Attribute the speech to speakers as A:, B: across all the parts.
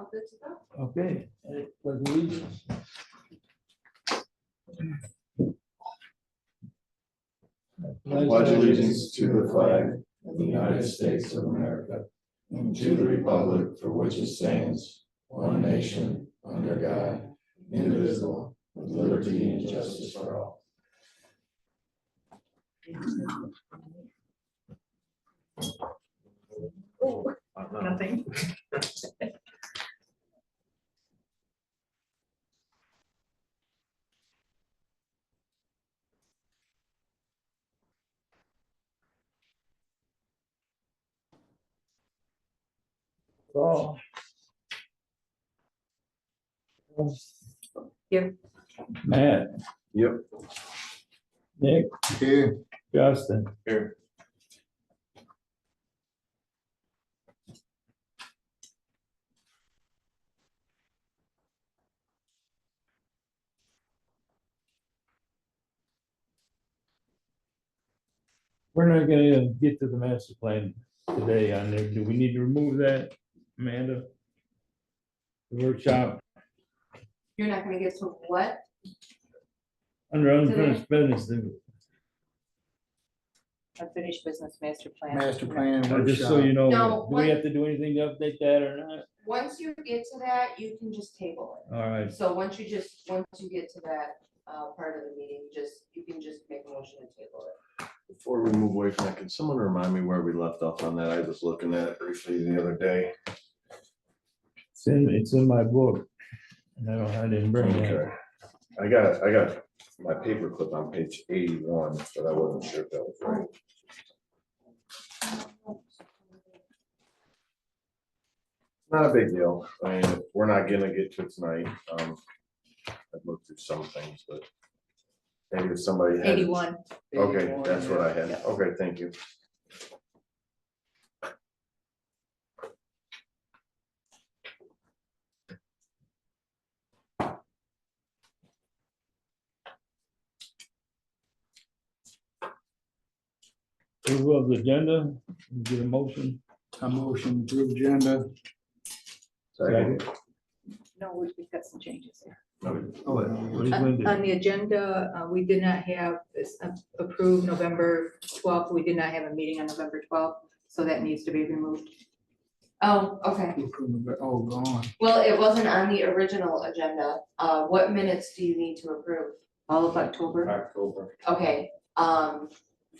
A: all good to go.
B: Okay. Pledge allegiance.
C: Pledge allegiance to the flag of the United States of America and to the republic for which it stands, one nation, under God, indivisible, with liberty and justice for all.
A: Nothing.
B: Oh.
A: Yep.
B: Matt,
C: Yep.
B: Nick,
C: Here.
B: Justin.
C: Here.
B: We're not gonna get to the master plan today on there. Do we need to remove that, Amanda? The workshop
A: You're not gonna get to what?
B: under unfinished business.
A: Unfinished business master plan.
D: Master plan
B: Just so you
D: workshop.
B: know,
A: No,
B: do we have to do anything to update that or not?
A: Once you get to that, you can just table it.
B: All right,
A: So once you get to that, part of the meeting, you can just make a motion to table it.
C: Before we move away from that, can someone remind me where we left off on that? I was looking at it briefly the other day.
B: it's in my book. And I didn't bring it.
C: Okay. I got my paper clip on page 81, but I wasn't sure if that was right. Not a big deal. I mean, we're not gonna get to it tonight. I've looked through some things, but maybe if somebody had.
A: 81.
C: Okay, that's what I had.
A: Yeah.
C: Okay, thank you.
B: Approval of the agenda, get a motion.
D: A motion to agenda.
C: Second.
E: No, we've got some changes here.
B: Oh, what are you gonna do?
E: On the agenda, we did not have this approved November 12th. We did not have a meeting on November 12th, so that needs to be removed.
A: Oh, okay.
D: Oh, gone.
A: Well, it wasn't on the original agenda. What minutes do you need to approve?
E: All of October.
C: October.
A: Okay,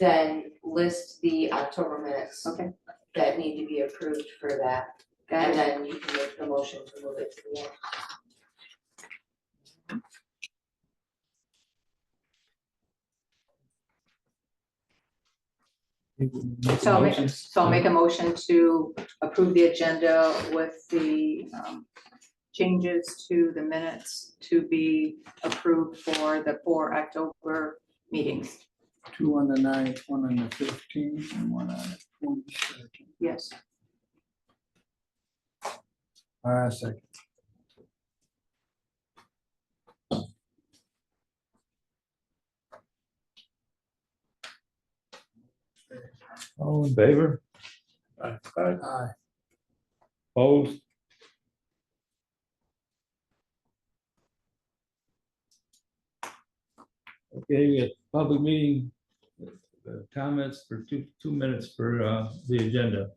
A: then list the October minutes.
E: Okay.
A: That need to be approved for that,
E: Got
A: and
E: it.
A: then you can make the motion to move it to the end.
E: So I'll make a motion to approve the agenda with the changes to the minutes to be approved for the 4 October meetings.
D: 2 on the 9th, 1 on the 15th, and 1 on the 22nd.
E: Yes.
D: Second.
B: All in favor?
C: Aye.
D: Aye.
B: Opposed? Okay, we have public meeting, comments for 2 minutes for the agenda.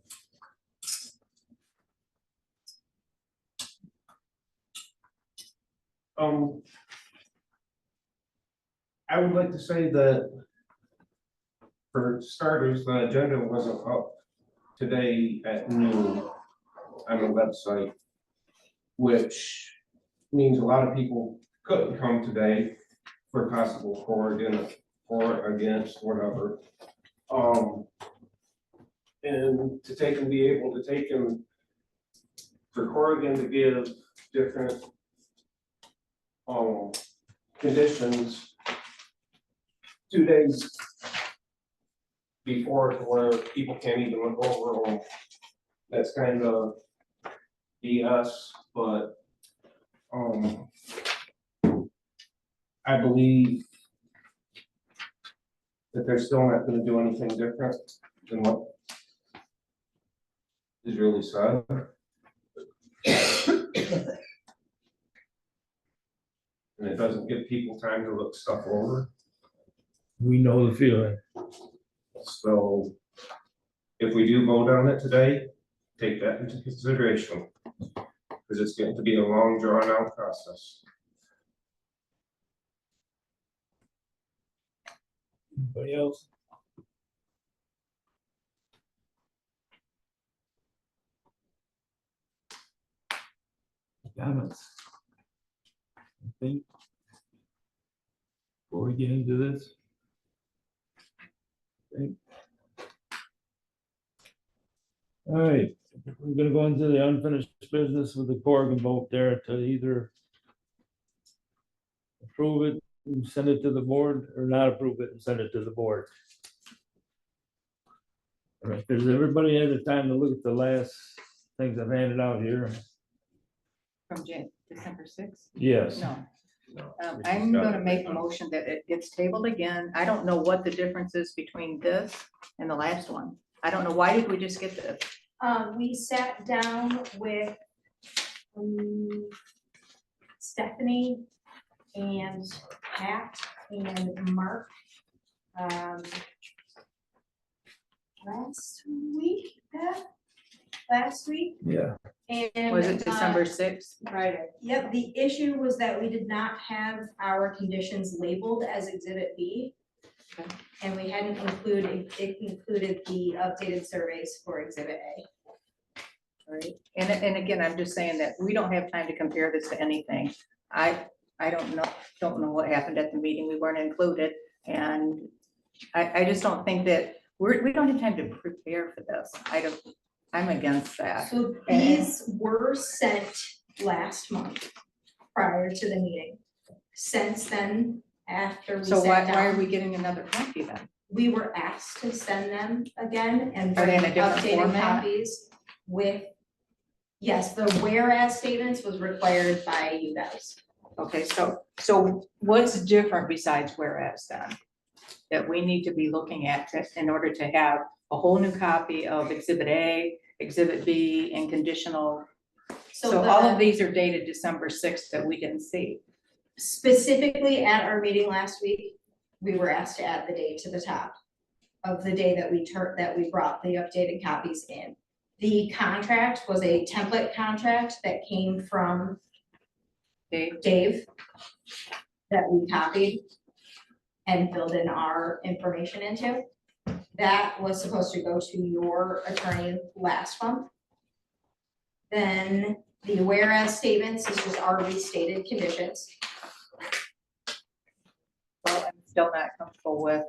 F: I would like to say that for starters, the agenda wasn't up today at noon on the website, which means a lot of people couldn't come today for possible for or against, whatever. And to take and be able to take and for Corrigan to give different conditions 2 days before, to where people can't even look over them. That's kind of BS, but I believe that they're still not gonna do anything different than what is really said. it doesn't give people time to look stuff over.
B: We know the feeling.
F: So if we do vote on it today, take that into consideration. Because it's going to be a long drawn out process.
B: Anybody else? Comments? I think. Before we get into this. Okay. All right, we're gonna go into the unfinished business with the Corrigan vote there to either approve it and send it to the board or not approve it and send it to the board. All right, does everybody have the time to look at the last things I've handed out here?
E: From December 6th?
B: Yes.
E: No. I'm gonna make a motion that it gets tabled again. I don't know what the difference is between this and the last one. I don't know, why did we just get this?
G: We sat down with Stephanie and Pat and Mark last week, last week.
B: Yeah.
G: And
E: Was it December 6th?
G: Friday. Yep, the issue was that we did not have our conditions labeled as Exhibit B.
E: Okay.
G: And we hadn't included, it included the updated surveys for Exhibit A.
E: Right, and again, I'm just saying that we don't have time to compare this to anything. I don't know what happened at the meeting, we weren't included, and I just don't think that, we don't have time to prepare for this. I'm against that.
G: So these were sent last month prior to the meeting. Since then, after we
E: So
G: sat
E: why are
G: down,
E: we getting another copy then?
G: we were asked to send them again and
E: Are they
G: bring
E: in a different
G: updated
E: format?
G: copies with, yes, the whereas statements was required by you guys.
E: Okay, so what's different besides whereas then? That we need to be looking at in order to have a whole new copy of Exhibit A, Exhibit B, and conditional. So all of these are dated December 6th that we didn't see.
G: Specifically at our meeting last week, we were asked to add the date to the top of the day that we brought the updated copies in. The contract was a template contract that came from Dave that we copied and filled in our information into. That was supposed to go to your attorney last month. Then the whereas statements is just our restated conditions.
E: Well, I'm still not comfortable with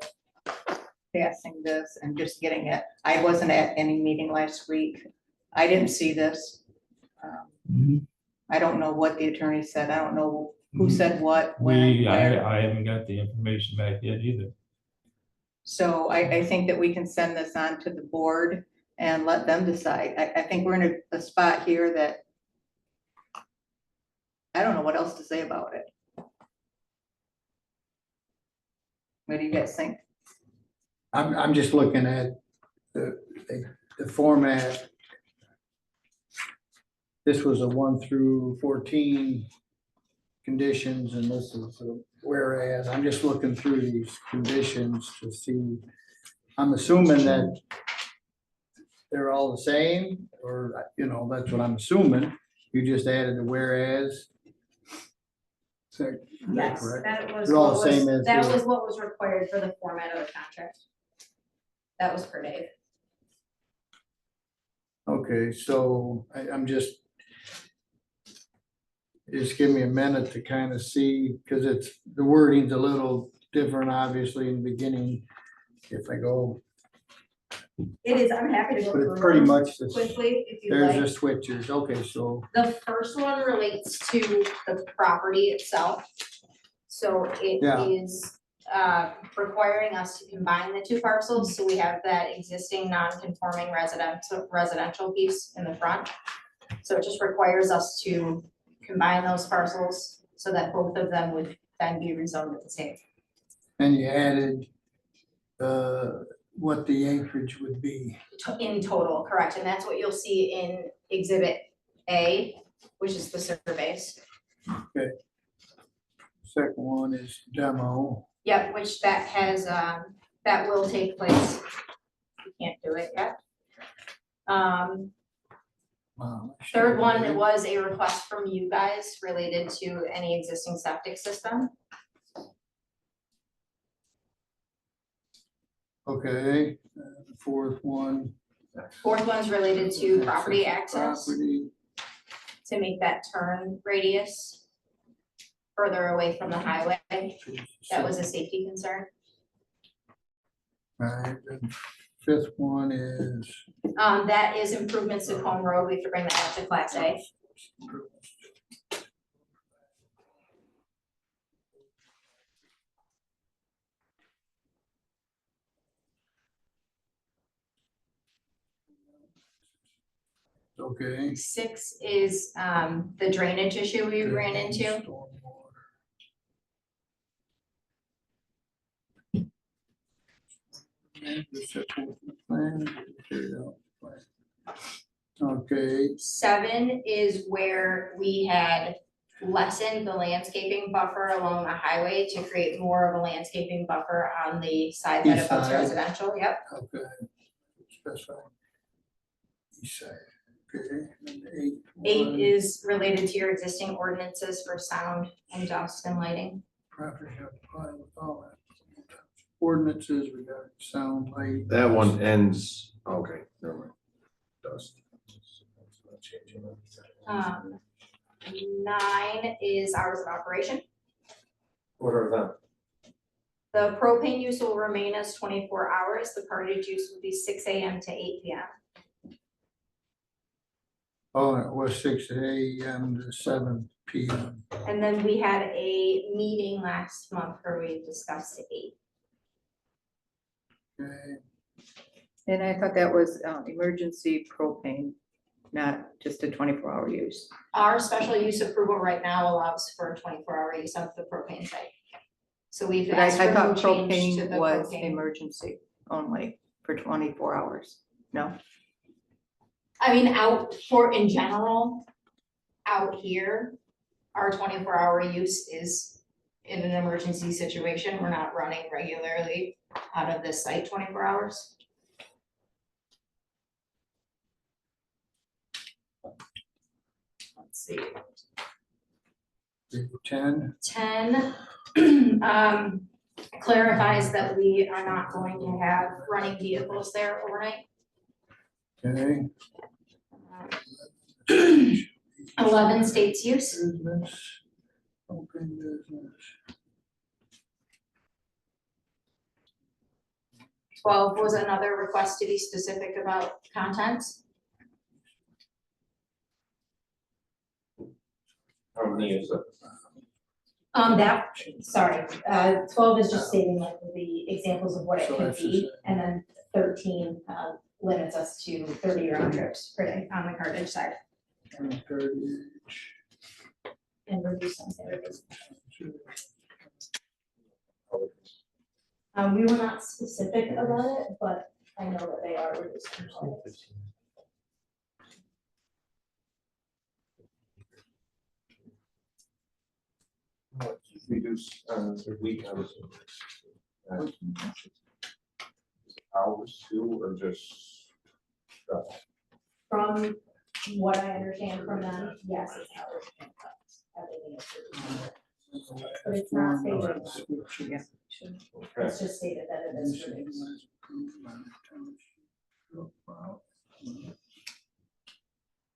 E: passing this and just getting it. I wasn't at any meeting last week. I didn't see this. I don't know what the attorney said. I don't know who said what, when, where.
B: I haven't got the information back yet either.
E: So I think that we can send this on to the board and let them decide. I think we're in a spot here that I don't know what else to say about it. What do you guys think?
D: I'm just looking at the format. This was a 1 through 14 conditions, and this is a whereas. I'm just looking through these conditions to see. I'm assuming that they're all the same, or, you know, that's what I'm assuming. You just added the whereas. Is that
G: Yes,
D: correct?
G: that was
D: They're all
G: what
D: the same
G: was,
D: as
G: that
D: the-
G: was what was required for the format of the contract. That was per Dave.
D: Okay, so I'm just give me a minute to kind of see, because it's, the wording's a little different, obviously, in the beginning. If I go,
G: It is, I'm happy to go
D: but
G: through
D: it's pretty
G: them
D: much this,
G: quickly if you
D: there's
G: like.
D: the switchers. Okay, so,
G: The first one relates to the property itself. So it
D: Yeah.
G: is requiring us to combine the two parcels, so we have that existing non-conforming residential piece in the front. So it just requires us to combine those parcels so that both of them would then be rezoned at the same.
D: and you added what the acreage would be.
G: In total, correct, and that's what you'll see in Exhibit A, which is the surveys.
D: second one is demo.
G: Yep, which that has, that will take place. We can't do it yet. Third one was a request from you guys related to any existing septic system.
D: Okay, fourth one.
G: Fourth one is related to property access,
D: Property.
G: to make that turn radius further away from the highway. That was a safety concern.
D: Right, and fifth one is.
G: That is improvements to Cone Road. We have to bring that up to Class A.
D: Okay.
G: 6 is the drainage issue we ran into.
D: Stormwater. And the set forth in the plan, carried out the plan. Okay,
G: 7 is where we had lessened the landscaping buffer along the highway to create more of a landscaping buffer on the side that
D: East
G: abuts
D: side.
G: residential, yep.
D: okay. Specify. East side, okay, and 8.
G: 8 is related to your existing ordinances for sound and dust and lighting.
D: Property shall comply with all that. Ordinances regarding sound, light.
C: That one ends, okay, never mind. Dust.
G: 9 is hours of operation.
F: What are them?
G: The propane use will remain as 24 hours. The cartage use will be 6 AM to 8 PM.
D: Oh, it was 6 AM to 7 PM.
G: And then we had a meeting last month where we discussed 8.
D: Okay,
E: And I thought that was emergency propane, not just a 24-hour use.
G: Our special use approval right now allows for a 24-hour use of the propane site. So we've
E: But I
G: asked for no
E: thought
G: change to
E: propane
G: the
E: was
G: propane.
E: emergency only for 24 hours. No?
G: I mean, in general, out here, our 24-hour use is in an emergency situation. We're not running regularly out of this site 24 hours. Let's see.
D: 10,
G: 10 clarifies that we are not going to have running vehicles there overnight.
D: okay.
G: 11 states use.
D: Business, open business.
G: 12 was another request to be specific about content.
F: How many is it?
G: 12 is just stating like the examples of what it
D: So
G: could
D: that's
G: be,
D: just-
G: and then 13 limits us to 30 round trips per day on the cartage side
D: And 30.
G: and reduce some services. We were not specific about it, but I know that they are reducing. limits.
F: Reduce, weekends. Hours too, or just?
G: From what I understand from them, yes, it's hours. and cuts. Everything is reduced. But it's not stated.
E: Yeah.
G: It's just stated that it is reduced.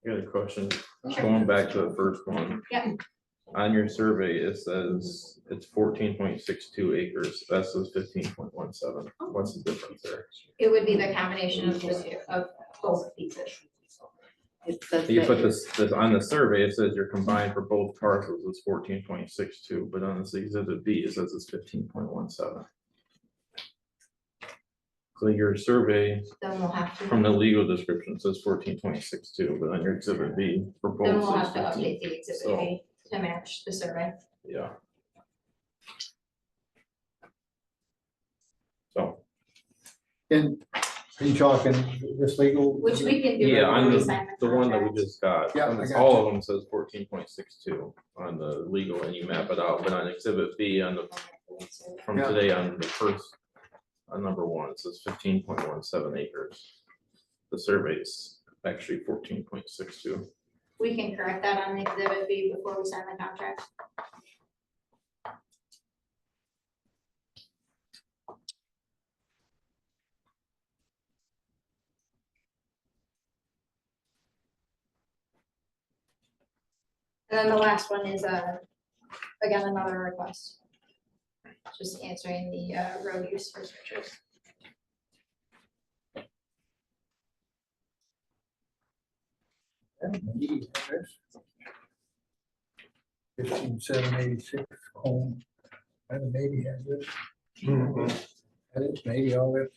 H: I got a question, going back to the first one.
G: Yeah.
H: On your survey, it says it's 14.62 acres, that says 15.17. What's the difference there?
G: It would be the combination of the two, of both pieces.
E: It says
H: You
E: that
H: put this on the survey, it says you're combined for both parcels, it's 14.62, but on this exhibit B, it says it's 15.17. So your survey
G: Then we'll have to.
H: from the legal description says 14.62, but on your exhibit B for
G: Then
H: both
G: we'll have
H: says
G: to
H: 15.
G: update the exhibit
H: So-
G: B to match the survey.
H: Yeah. So,
D: And Are you talking this legal?
G: Which we can do.
H: Yeah,
G: before
H: on
G: we
H: the,
G: sign
H: the one that we
G: contract.
H: just got.
D: Yeah, I got
H: All
D: you.
H: of them says 14.62 on the legal and you map it out, but on exhibit B on the, from
D: Yeah.
H: today on the first, on number 1, it says 15.17 acres. The survey is actually 14.62.
G: We can correct that on exhibit B before we sign the contract. And then the last one is, again, another request. Just answering the, road use restrictions.
D: Maybe, 15,786 home. And maybe has this. That is maybe all that.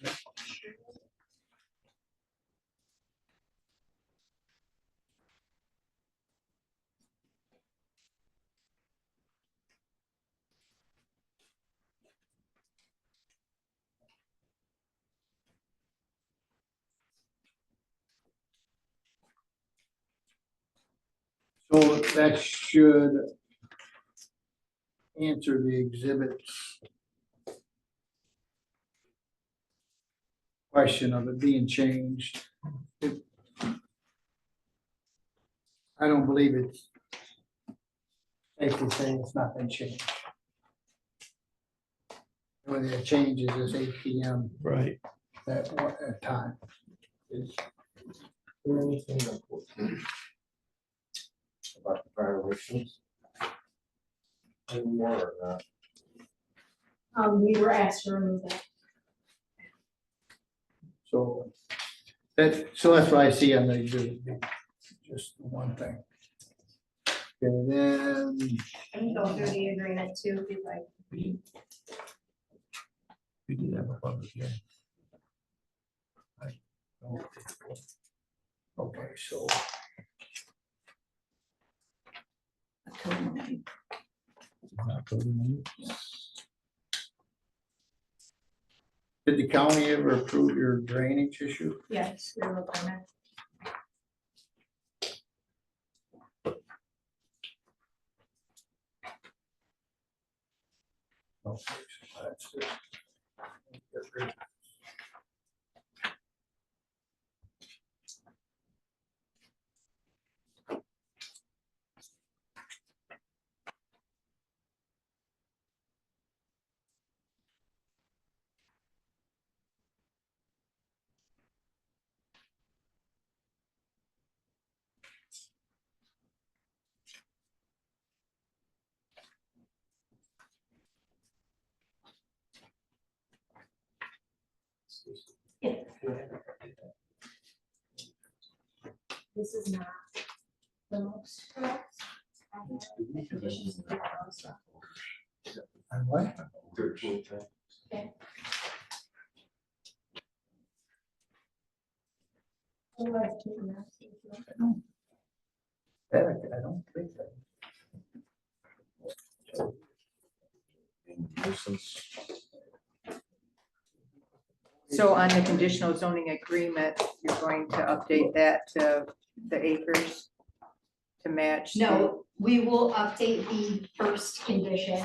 D: So that should answer the exhibits question of it being changed. I don't believe it's safe to say it's not been changed. When it changes is 8 PM
B: Right.
D: that time.
F: Is there anything on 14 about the violations? Anymore or not?
G: We were asked to remove that.
D: So that's what I see on the exhibit, just one thing. And then,
G: I can go through the agreement too, if you'd like.
B: We did have a public hearing.
D: okay, so did the county ever approve your drainage issue?
G: Yes, we were on that.
D: Okay, so that's it.
G: This is not the most correct. I have the conditions and details, so.
D: And what?
F: 13.
G: Otherwise, keep them out, if you want.
D: I don't think that.
H: Nuisance.
E: So on the conditional zoning agreement, you're going to update that to the acres to match? the-
G: No, we will update the first condition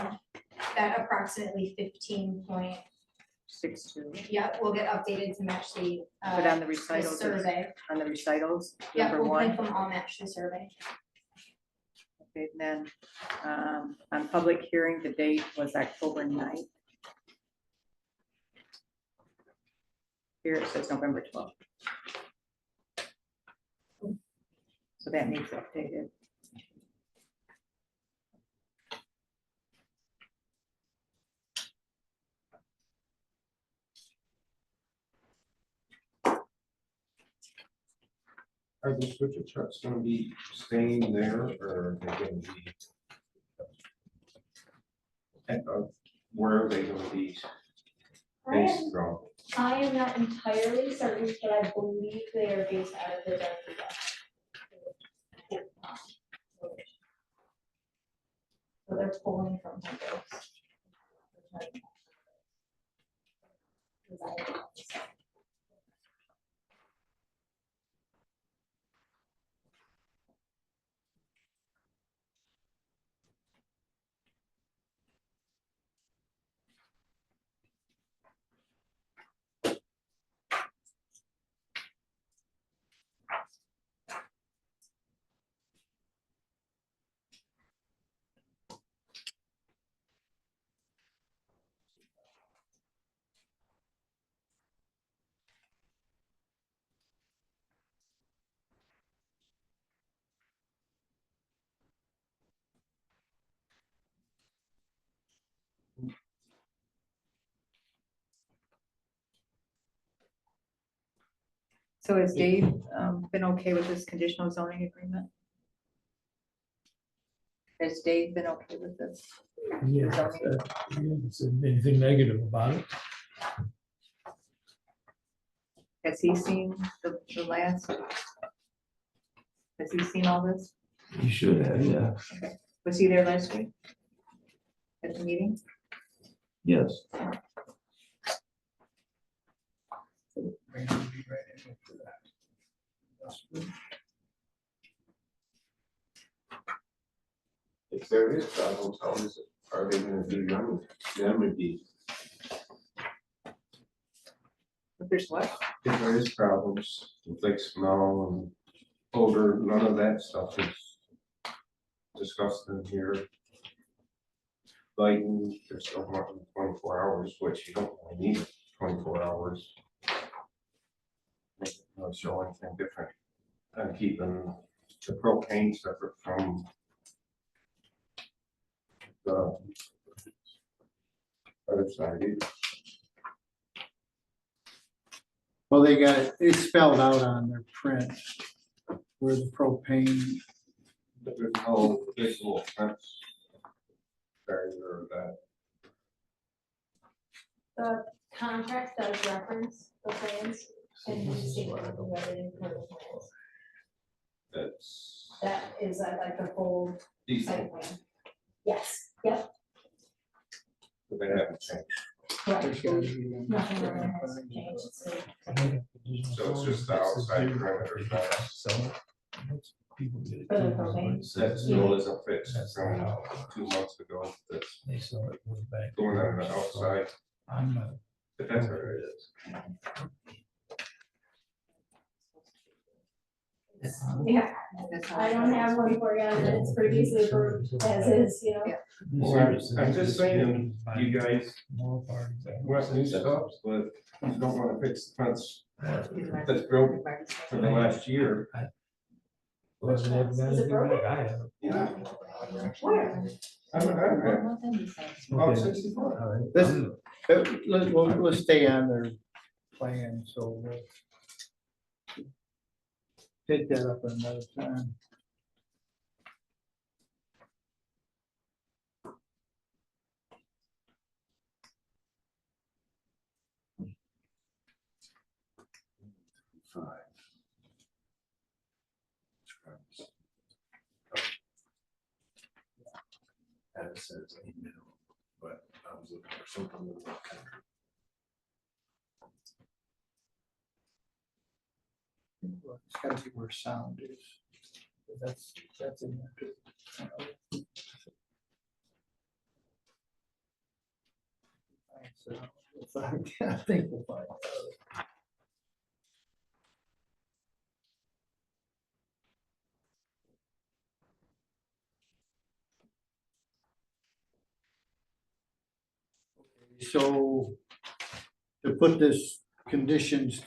G: at approximately 15
E: 6.2,
G: yeah, we'll get updated to match the,
E: but on the
G: the
E: recitals, it's
G: survey.
E: on the recitals,
G: Yeah,
E: number
G: we'll
E: one.
G: make them all match the survey.
E: Okay, then, on public hearing, the date was October 9th. Here it says November 12th. So that needs updated.
F: Are the switcher trucks gonna be staying there or are they gonna be? Where are they gonna be based from?
G: I am not entirely certain, but I believe they are based out of the Denver. So they're pulling from Denver.
E: So has Dave been okay with this conditional zoning agreement? Has Dave been okay with this?
B: Yeah,
E: Zoning?
B: he hasn't said anything negative about it.
E: Has he seen the last? Has he seen all this?
C: You should have, yeah.
E: Was he there last week? At the meeting?
C: Yes.
F: If there is problems, are they gonna do them would be,
E: If there's what?
F: if there is problems, with like smell and odor, none of that stuff is discussed in here. Lighting, there's still more than 24 hours, which you don't really need 24 hours. Not show anything different than keeping the propane separate from the other side.
D: Well, they got it, it's spelled out on their print where the propane,
F: But there's no visual fence barrier or that.
G: The contract does reference the plans, and you see what the wedding for the plans.
F: That's
G: That is like the full
F: decent,
G: site plan. Yes, yep,
F: but they haven't changed.
G: correct.
D: there's gotta be.
G: Nothing really has changed.
F: So it's just the outside perimeter fence.
B: People get it.
G: For the propane?
F: That still isn't fixed from 2 months ago. That's
B: They saw it goes back.
F: going on the outside,
B: I'm not.
F: but that's what it is.
G: Yeah,
E: That's how-
G: I don't have one for you, and it's previously approved as is, you know.
E: Yeah.
F: I'm just saying, you guys
B: More parties.
F: want new stuff, but you don't wanna fix the fence
E: He's my-
F: that's broke for the last year.
B: Wasn't ever gonna
G: Is it
B: do
G: broken?
B: that. I have.
F: Yeah.
G: Where?
F: I'm about
B: Okay.
F: 64.
B: All right.
D: This-
B: I'm-
D: We'll stay on their plan, so we'll pick that up another time.
C: As it says a minimum, but I was looking for something that was kind of.
D: Well, it's gotta be where sound is. That's in there too. So, I think we'll find out. So to put this conditions.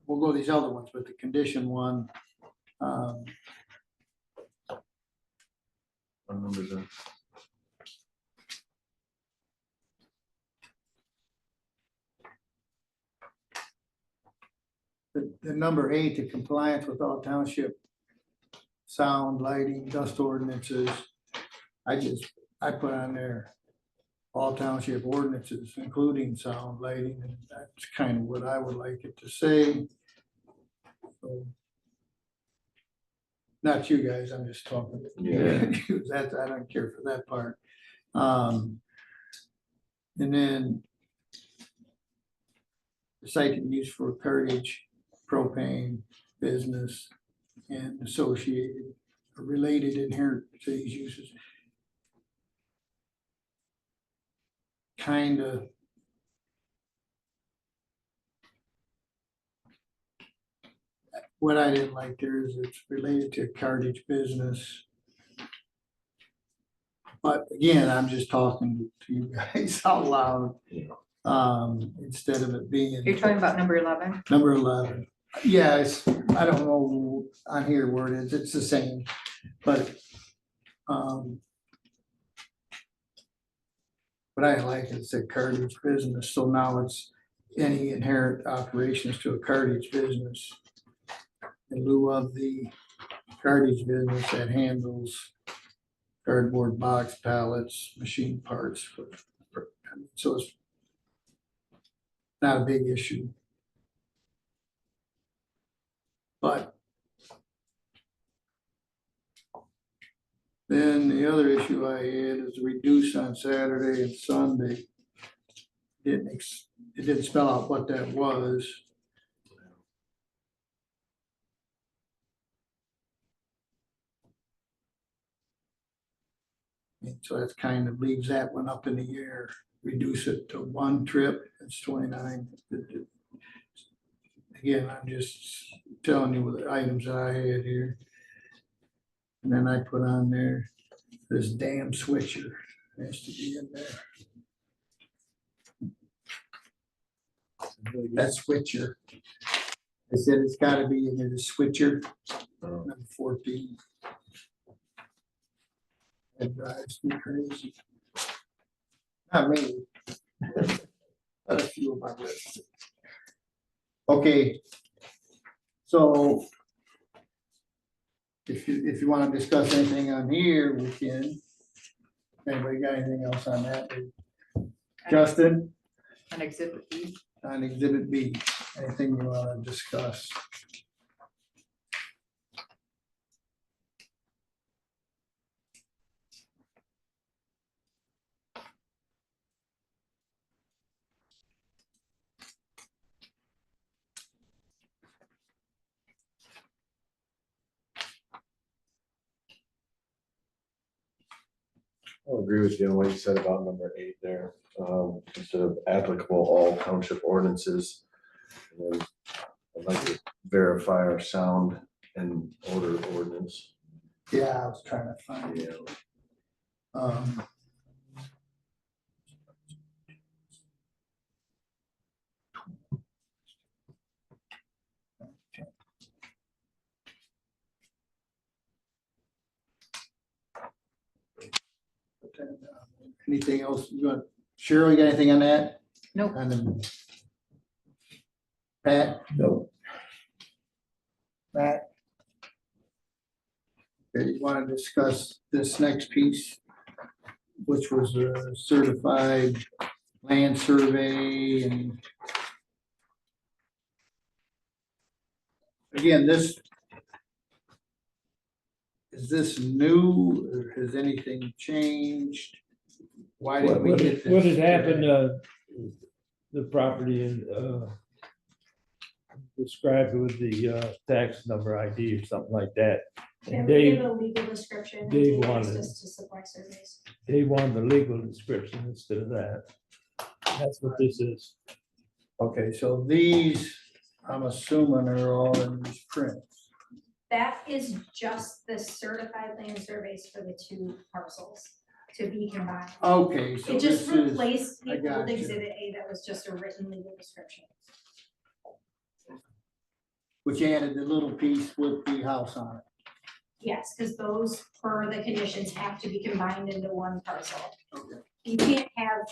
D: We'll go these other ones, but the condition one,
H: What numbers are?
D: the number 8, the compliance with all township sound, lighting, dust ordinances. I put on there all township ordinances, including sound, lighting, and that's kind of what I would like it to say. So, not you guys, I'm just talking.
C: Yeah.
D: That's, I don't care for that part. And then the site can be used for cartage, propane, business, and associated or related inherent to these uses. Kind of. What I didn't like there is it's related to cartage business. But again, I'm just talking to you guys out loud. Instead of it being.
E: You're talking about number 11?
D: Number 11. Yes, I don't know on here where it is, it's the same, but. What I like is the cartage business, so now any inherent operations to a cartage business in lieu of the cartage business that handles cardboard box pallets, machine parts. So it's not a big issue. But then the other issue I had is reduce on Saturday and Sunday. It didn't spell out what that was. And so that kind of leaves that one up in the air. Reduce it to one trip, it's 29. Again, I'm just telling you what the items that I had here. And then I put on there, this damn switcher has to be in there. That switcher. I said it's gotta be in there, the switcher, number 14. It drives me crazy. Not me. But a few of my residents. Okay. So if you want to discuss anything on here, we can. Anybody got anything else on that? Justin,
E: An exhibit B.
D: on exhibit B, anything you want to discuss?
C: I'll agree with you on what you said about number 8 there. Instead of applicable all township ordinances. And then I'd like to verify our sound and odor ordinance.
D: Yeah, I was trying to find it. Anything else you got? Cheryl, you got anything on that?
E: Nope.
D: On the Pat?
C: No.
D: Pat? Okay, you want to discuss this next piece, which was a certified land survey and again, this is this new or has anything changed? Why did we get this?
B: What had happened, the property and, described with the tax number ID or something like that.
G: Yeah,
B: And
G: we
B: Dave,
G: gave a legal description.
B: Dave
G: and
B: wanted-
G: asked us to supply surveys.
B: they wanted the legal description instead of that. That's what this is.
D: Okay, so these, I'm assuming are all in these prints.
G: That is just the certified land surveys for the 2 parcels to be combined.
D: Okay, so
G: It just
D: this is,
G: replaced
D: I
G: the old
D: gotcha.
G: exhibit A that was just a written legal description.
D: which added the little piece with the house on it.
G: Yes, because those, per the conditions, have to be combined into one parcel.
D: Okay.
G: You can't have.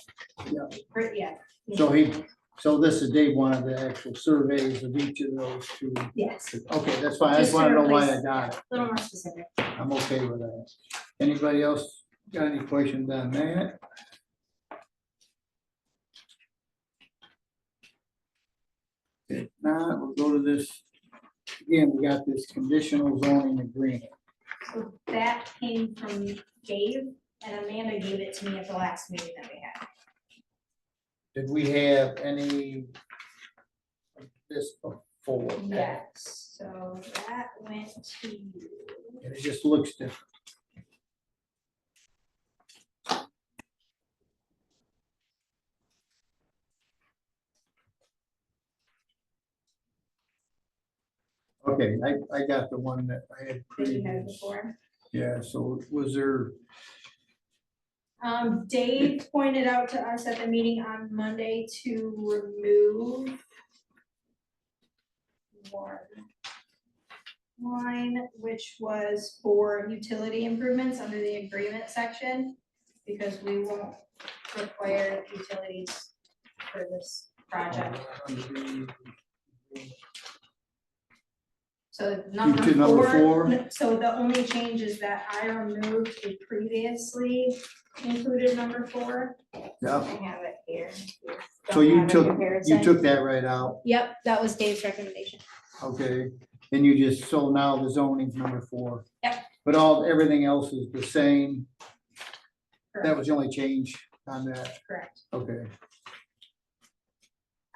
D: Yeah.
G: Yeah.
D: So this is Dave wanted the actual surveys of each of those 2.
G: Yes,
D: Okay, that's fine. I just
G: Just to
D: want to know why I
G: replace-
D: got it.
G: a little more specific.
D: I'm okay with that. Anybody else got any questions on that? If not, we'll go to this. Again, we got this conditional zoning agreement.
G: So that came from Dave, and Amanda gave it to me at the last meeting that we had.
D: Did we have any of this before?
G: Yes, so that went to you.
D: And it just looks different. Okay, I got the one that I had
G: That you had
D: previous.
G: before.
D: Yeah, so was there,
G: Dave pointed out to us at the meeting on Monday to remove one line, which was for utility improvements under the agreement section, because we won't require utilities for this project. So
D: To number four?
G: So the only change is that I removed the previously included number 4.
D: Yeah,
G: I have it here.
D: so
G: Don't
D: you
G: have it
D: took,
G: prepared,
D: you
G: so-
D: took that right out,
G: Yep, that was Dave's recommendation.
D: okay, and you just, so now the zoning's number 4.
G: Yep.
D: But everything else is the same, that was the only change on that,
G: Correct.
D: okay.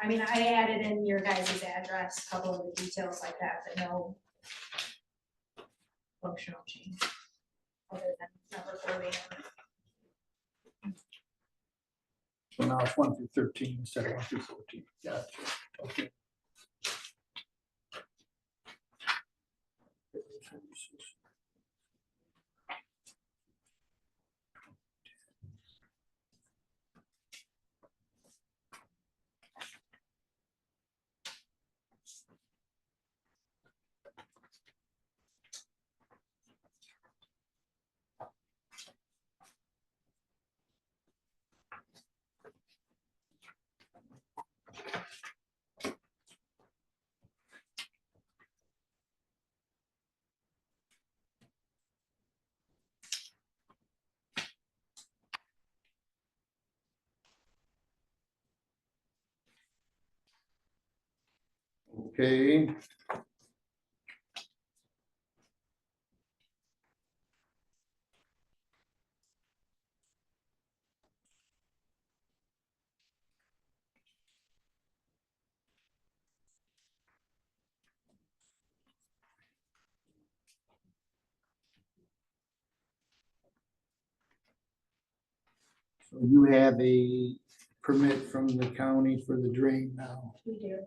G: I mean, I added in your guys' address, a couple of the details like that, but no functional change. Other than number 4 being removed.
D: So now it's 1 through 13 instead of 1 through 14, gotcha, okay. Okay. So you have a permit from the county for the drain now.
G: We do.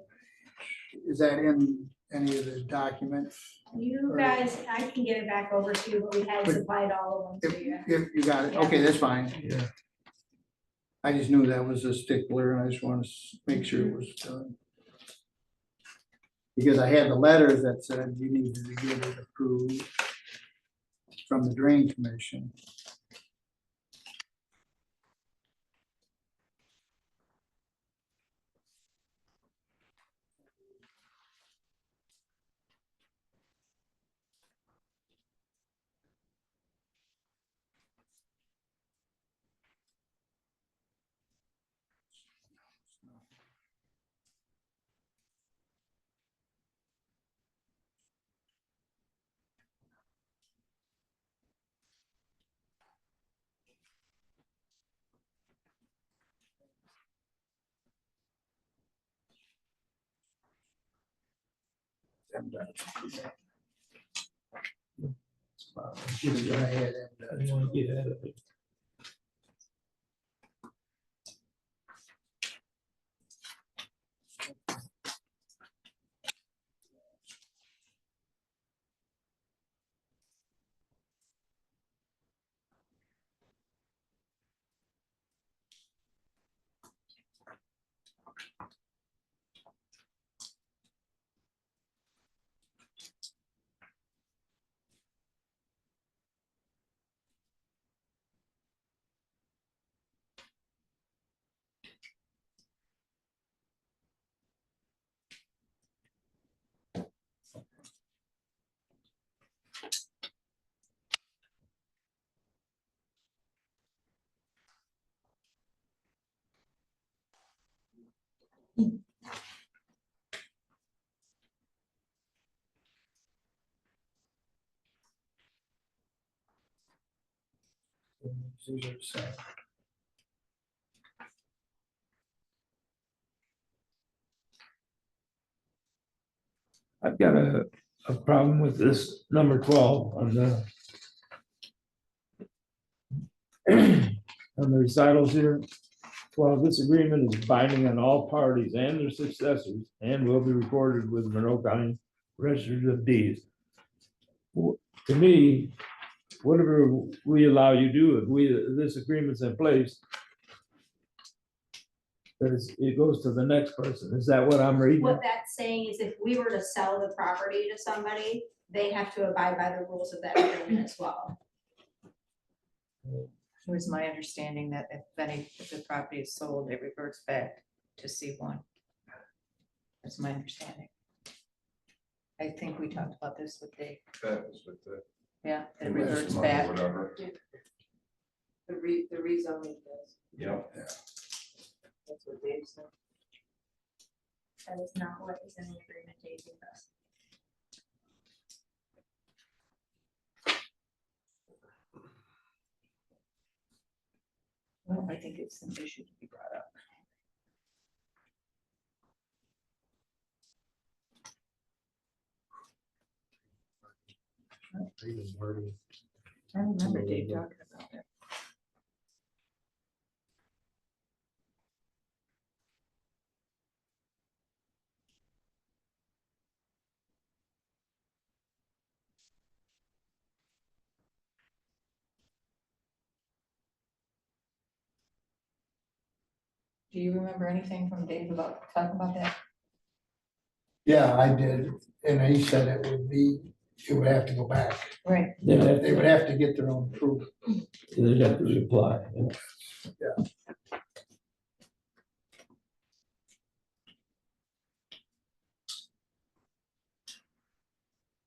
D: Is that in any of the documents?
G: You guys, I can get it back over to you, but we had
D: But-
G: supplied all of them to you.
D: If you got it, okay, that's fine.
B: Yeah.
D: I just knew that was a stickler and I just want to make sure it was done. Because I had the letters that said you needed to get it approved from the drain commission. I had
B: I just want to get out of it. I've got a problem with this number 12 on the on the recitals here. 12, this agreement is binding on all parties and their successors and will be recorded with Monroe County Registers of Deeds. To me, whatever we allow you to do, if this agreement's in place, it goes to the next person. Is that what I'm reading?
G: What that's saying is if we were to sell the property to somebody, they have to abide by the rules of that agreement as well.
E: It was my understanding that if the property is sold, it reverts back to C1. That's my understanding. I think we talked about this with Dave.
F: That was with the.
E: Yeah, it
F: the
E: reverts
F: money,
E: back.
F: Whatever,
A: The rezoning does.
F: yep.
E: That's what Dave said.
G: That is not what is in the agreement Dave gave us.
E: Well, I think it's an issue to be brought up. I remember Dave talking about it. Do you remember anything from Dave about talking about that?
D: Yeah, I did, and he said it would have to go back.
E: Right.
D: They would have to get their own proof.
B: They'd have to reapply.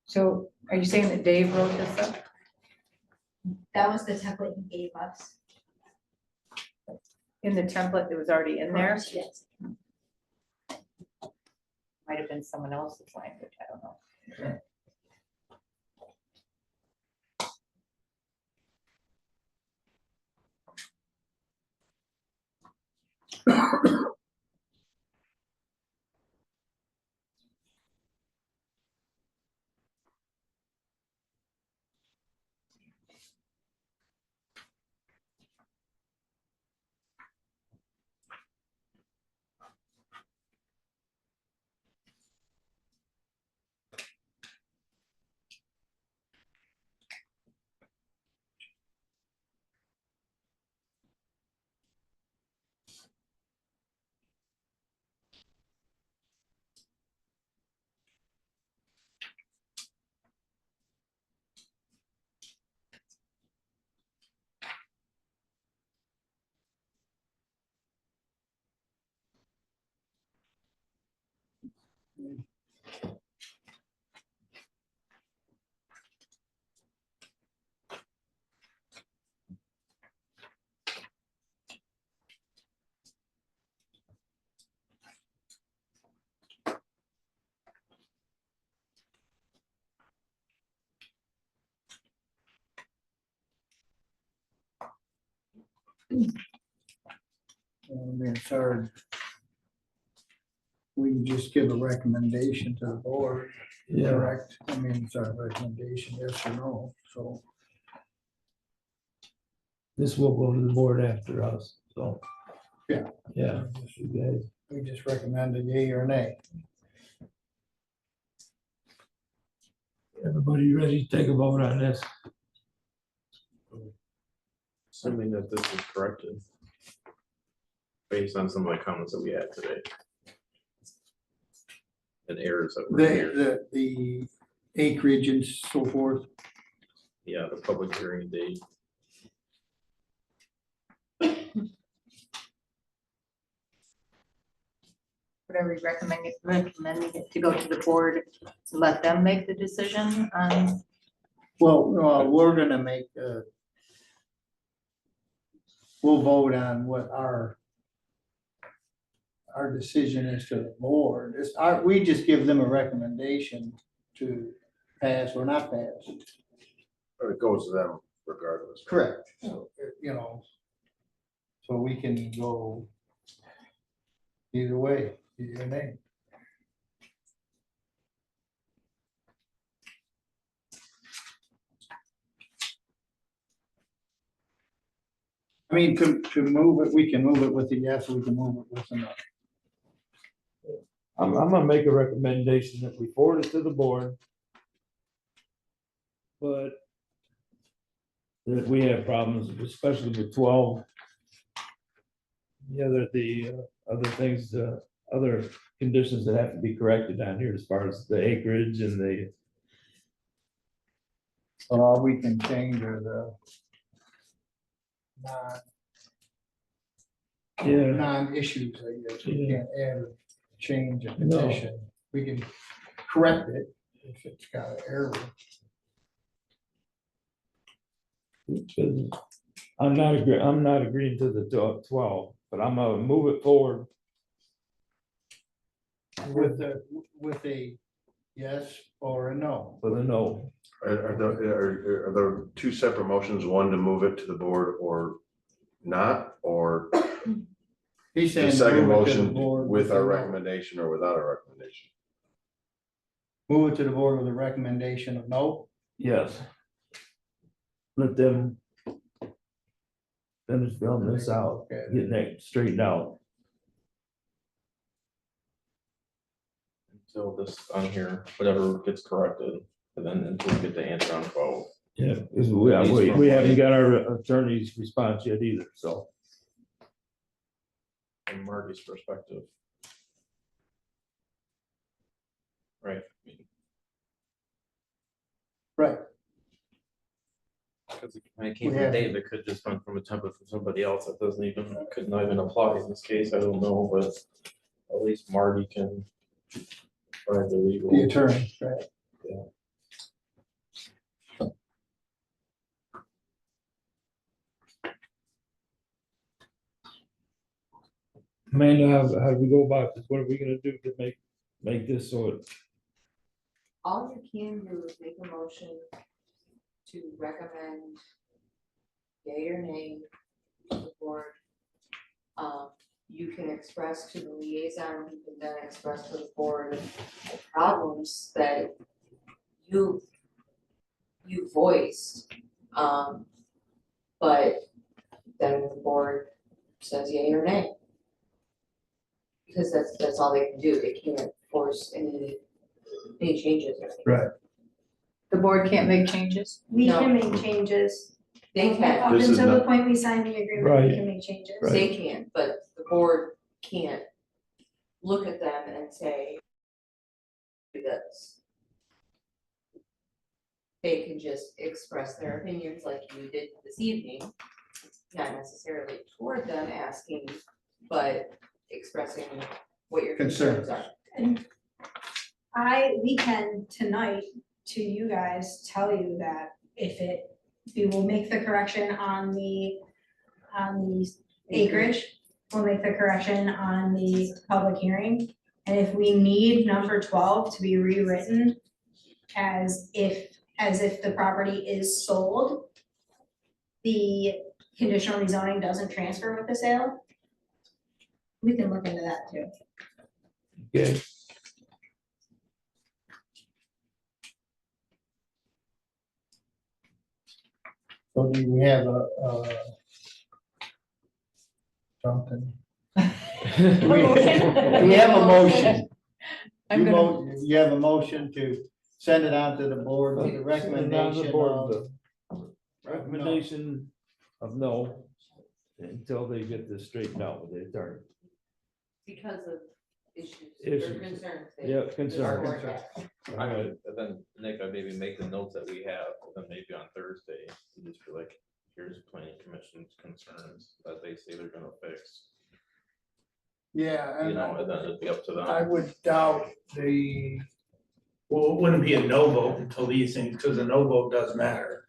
E: So are you saying that Dave wrote this up?
G: That was the template he gave us.
E: In the template that was already in there?
G: Yes.
E: Might have been someone else's language, I don't know.
D: It's hard. We can just give a recommendation to the board,
B: Yeah,
D: correct? I mean, it's our recommendation, yes or no, so.
B: this will go to the board after us, so.
D: Yeah.
B: Yeah, you guys.
D: We just recommend a yea or nay.
B: Everybody ready to take a vote on this?
H: Assuming that this is corrected. Based on some of the comments that we had today. And errors that were here.
D: The acreage and so forth.
H: Yeah, the public hearing date.
E: Whatever you recommending it to go to the board, let them make the decision on.
D: Well, we're gonna make, we'll vote on what our decision is to the board. We just give them a recommendation to pass or not pass.
C: But it goes to them regardless.
D: Correct. So, so we can go either way, either name. I mean, to move it, we can move it with a yes, we can move it with a no.
B: I'm gonna make a recommendation that we forward it to the board. But that we have problems, especially with 12. The other things, other conditions that have to be corrected down here as far as the acreage and the.
D: We can change the
B: Yeah,
D: non-issues, I guess, we can't add change a
B: No.
D: condition. We can correct it if it's got an error.
B: I'm not agreeing to the 12, but I'm gonna move it forward.
D: With a yes or a no.
B: With a no.
C: Are there two separate motions, one to move it to the board or not, or
D: He's saying.
C: the second
D: move it to the
C: motion
D: board
C: with our
D: a no.
C: recommendation or without our recommendation?
D: Move it to the board with a recommendation of no.
B: Yes. Let them finish filling this out,
D: Okay.
B: getting that straightened out.
H: Until this on here, whatever gets corrected, and then until we get the answer on 12.
B: Yeah, because we haven't got our attorney's response yet either, so.
H: From Marty's perspective. Right.
D: Right.
H: Because when it came
D: We
H: from
D: have-
H: Dave, it could just come from a template from somebody else that doesn't even, could not even apply in this case, I don't know, but at least Marty can provide the legal.
D: The attorney, right?
B: Amanda, how do we go about this? What are we gonna do to make this so it?
A: All you can do is make a motion to recommend yea or nay to the board. You can express to the liaison, you can then express to the board the problems that you voiced. But then the board says yea or nay. Because that's all they can do, they can't force any changes or anything.
D: Right.
E: The board can't make changes?
G: We
A: No.
G: can make changes.
A: They can,
G: Up
C: This is
G: until the
C: not-
G: point we sign the agreement,
B: Right.
G: we can make changes.
B: Right.
A: they can, but the board can't look at them and say do this. They can just express their opinions like you did this evening, not necessarily toward them asking, but expressing what your concerns are.
G: And we can tonight to you guys tell you that we will make the correction on the acreage, we'll make the correction on the public hearing. And if we need number 12 to be rewritten as if the property is sold, the conditional rezoning doesn't transfer with the sale, we can look into that too.
B: Okay.
D: So do we have something? Do we have a motion?
E: I'm gonna,
D: You have a motion to send it on to the board with the
B: Send it on to the
D: recommendation
B: board
D: of.
B: with the Recommendation of no, until they get this straightened out with the attorney.
A: Because of issues or
B: Issues.
A: concerns. that
B: Yeah,
A: the
B: concern.
A: board has.
H: I would, and then Nick, I maybe make the notes that we have, and then maybe on Thursday, you just be like, here's planning commission's concerns that they say they're gonna fix.
D: Yeah,
H: You
D: and
H: know, and then it'd be up to
D: I
H: them.
D: would doubt the,
I: Well, it wouldn't be a no vote until these things, because a no vote does matter.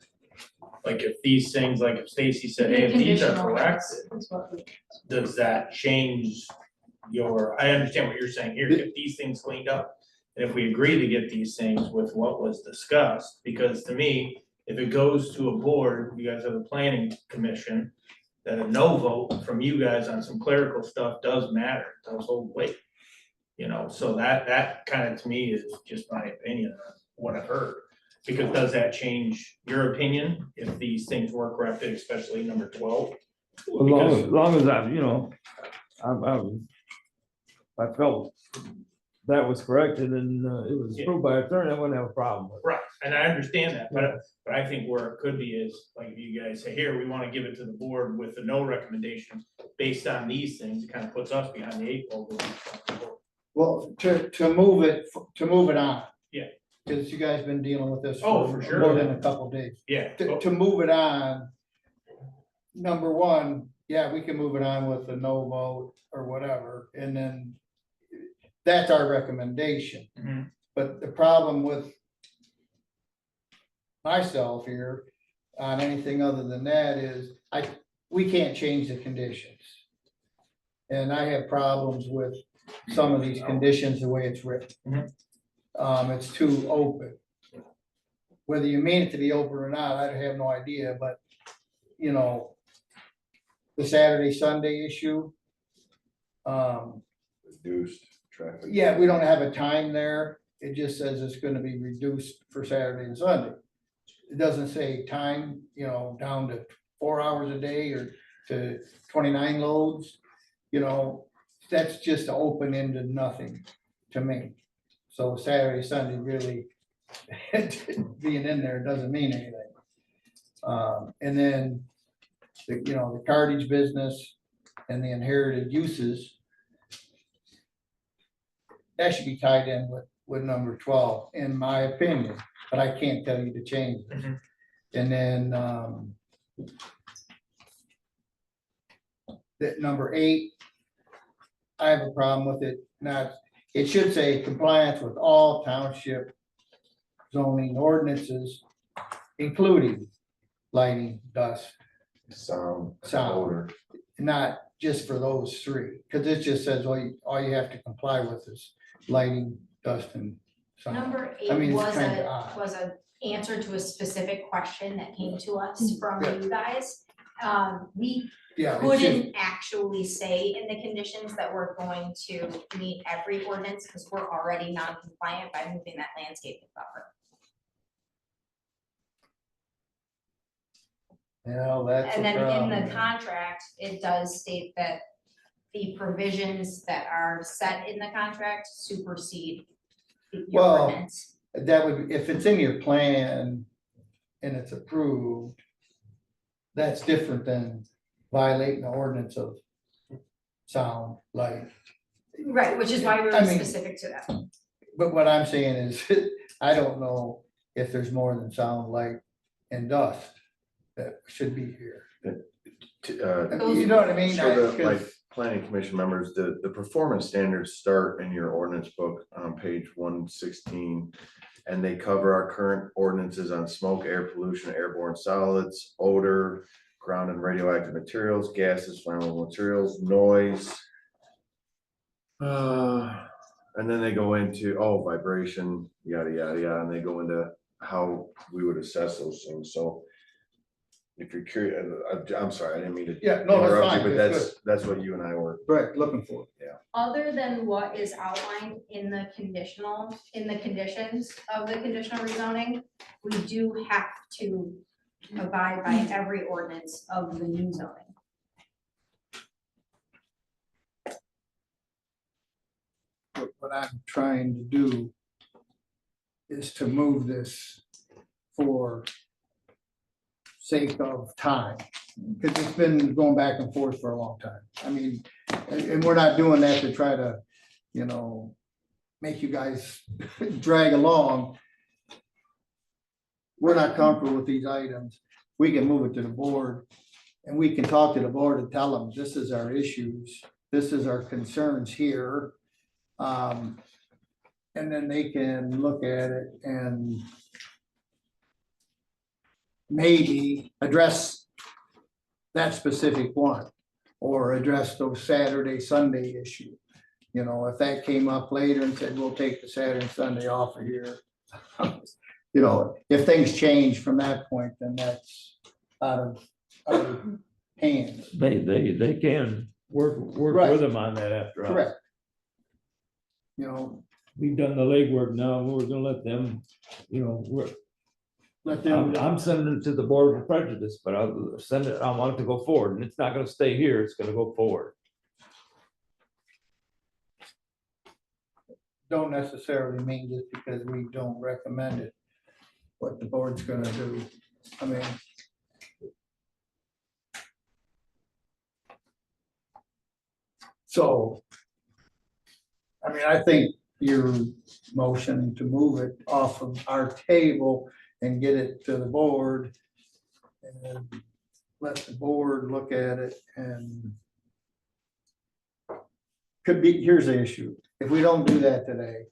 I: Like if these things, like if Stacy said, hey, if these are
G: Conditional
I: corrected,
G: is what we-
I: does that change I understand what you're saying here, get these things cleaned up. And if we agree to get these things with what was discussed, because to me, if it goes to a board, you guys have a planning commission, that a no vote from you guys on some clerical stuff does matter, does hold weight. You know, so that kind of to me is just my opinion on what I've heard. Because does that change your opinion if these things were corrected, especially number 12?
B: Well, long as I, I felt that was corrected and it was approved by attorney, I wouldn't have a problem with it.
I: Right, and I understand that, but I think where it could be is, like, if you guys say, here, we wanna give it to the board with the no recommendation. Based on these things, it kind of puts us behind the 8 ball.
D: well, to move it on.
I: Yeah.
D: Because you guys been dealing with this.
I: Oh, for sure.
D: More than a couple days.
I: Yeah,
D: To move it on, number one, yeah, we can move it on with a no vote or whatever, and then that's our recommendation.
I: Mhm.
D: But the problem with myself here on anything other than that is we can't change the conditions. And I have problems with some of these conditions, the way it's written. It's too open. Whether you mean it to be open or not, I have no idea, but, you know, the Saturday, Sunday issue.
C: Reduced traffic.
D: Yeah, we don't have a time there. It just says it's gonna be reduced for Saturday and Sunday. It doesn't say time, you know, down to 4 hours a day or to 29 loads. You know, that's just open-ended nothing to me. So Saturday, Sunday really being in there doesn't mean anything. And then, you know, the cartage business and the inherited uses, that should be tied in with number 12, in my opinion, but I can't tell you to change it. And then, that number 8, I have a problem with it. Now, it should say compliance with all township zoning ordinances, including lighting, dust,
C: Sound.
D: Sound.
C: Odor.
D: not just for those 3, because it just says all you have to comply with is lighting, dust, and sound.
G: Number
D: I
G: 8
D: mean, it's
G: was
D: kinda
G: a,
D: odd.
G: was a answer to a specific question that came to us from
D: Yeah.
G: you guys. We
D: Yeah, it's just,
G: couldn't actually say in the conditions that we're going to meet every ordinance, because we're already non-compliant by moving that landscaping buffer.
D: you know, that's
G: And
D: a
G: then in
D: problem.
G: the contract, it does state that the provisions that are set in the contract supersede your
D: Well,
G: ordinance.
D: That would, if it's in your plan and it's approved, that's different than violating the ordinance of sound, light.
G: Right, which is why we
D: I
G: were
D: mean-
G: specific to that.
D: But what I'm saying is, I don't know if there's more than sound, light, and dust that should be here. You know what I mean?
C: So the, like,
D: 'Cause-
C: planning commission members, the performance standards start in your ordinance book on page 116. And they cover our current ordinances on smoke, air pollution, airborne solids, odor, ground and radioactive materials, gases, flammable materials, noise. And then they go into, vibration, yada, yada, yada, and they go into how we would assess those things, so. If you're curious, I'm sorry, I didn't mean to.
D: Yeah, no, that's
C: interrupt you,
D: fine,
C: But
D: that's
C: that's what you and I were.
D: Right, looking for.
G: Other than what is outlined in the conditions of the conditional rezoning, we do have to abide by every ordinance of the new zoning.
D: What I'm trying to do is to move this for sake of time, because it's been going back and forth for a long time. I mean, and we're not doing that to try to, you know, make you guys drag along. We're not comfortable with these items. We can move it to the board, and we can talk to the board and tell them, this is our issues, this is our concerns here. And then they can look at it and maybe address that specific one, or address those Saturday, Sunday issue. You know, if that came up later and said, we'll take the Saturday and Sunday off of here. You know, if things change from that point, then that's out of hand.
B: They can work
D: Right.
B: with them on that after all.
D: Correct. You know,
B: We've done the legwork now, and we're gonna let them, you know,
D: let them.
B: I'm sending it to the board for prejudice, but I'll send it, I want it to go forward, and it's not gonna stay here, it's gonna go forward.
D: Don't necessarily mean just because we don't recommend it, what the board's gonna do. I mean. So. I mean, I think your motion to move it off of our table and get it to the board. And let the board look at it and could be, here's the issue. If we don't do that today,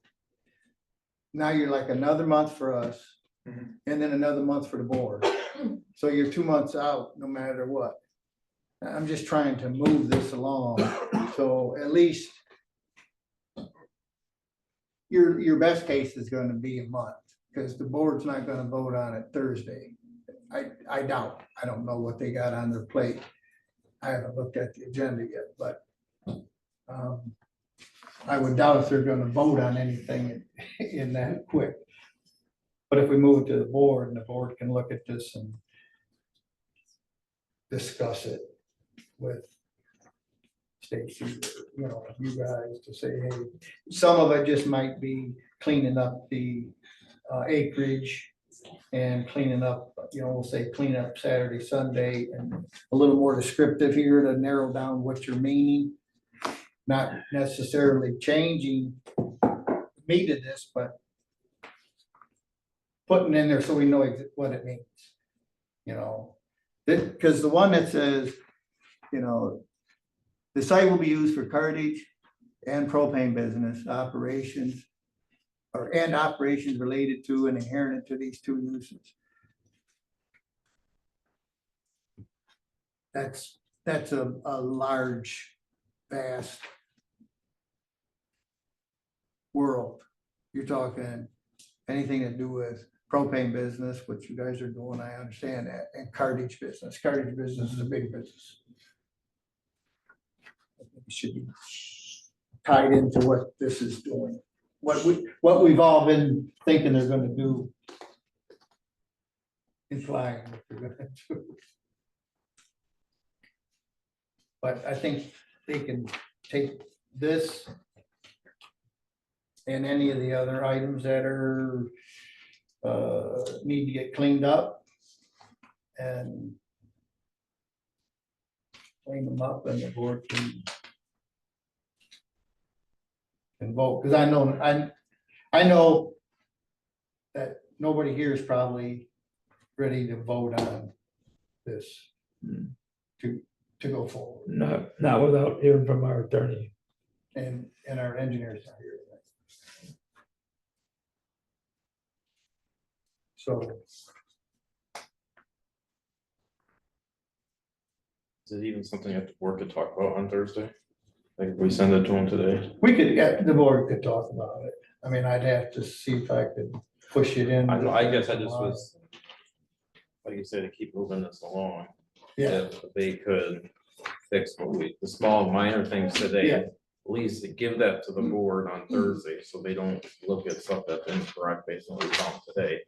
D: now you're like another month for us
I: Mhm.
D: and then another month for the board. So you're 2 months out, no matter what. I'm just trying to move this along. So at least your best case is gonna be a month, because the board's not gonna vote on it Thursday. I doubt, I don't know what they got on their plate. I haven't looked at the agenda yet, but I would doubt if they're gonna vote on anything in that quick. But if we move it to the board and the board can look at this and discuss it with Stacy, you know, you guys to say, hey, some of it just might be cleaning up the acreage and cleaning up, you know, we'll say clean up Saturday, Sunday, and a little more descriptive here to narrow down what you're meaning. Not necessarily changing meat of this, but putting in there so we know what it means. You know, because the one that says, you know, the site will be used for cartage and propane business operations and operations related to and inherent to these two uses. That's a large, vast world. You're talking anything to do with propane business, which you guys are doing, I understand that, and cartage business. Cartage business is a big business. It should be tied into what this is doing. What we've all been thinking they're gonna do. Implying what they're gonna do. But I think they can take this and any of the other items that are need to get cleaned up and clean them up, and the board can vote, because I know that nobody here is probably ready to vote on this to go forward,
B: Not without hearing from our attorney.
D: and our engineers are here. So
H: Is it even something that the board could talk about on Thursday? Like if we send it to them today?
D: we could, yeah, the board could talk about it. I mean, I'd have to see if I could push it in.
H: I guess I just was, like you said, to keep moving this along.
D: Yeah.
H: If they could fix the small minor things today,
D: Yeah.
H: at least give that to the board on Thursday, so they don't look at stuff that's incorrect based on what we found today.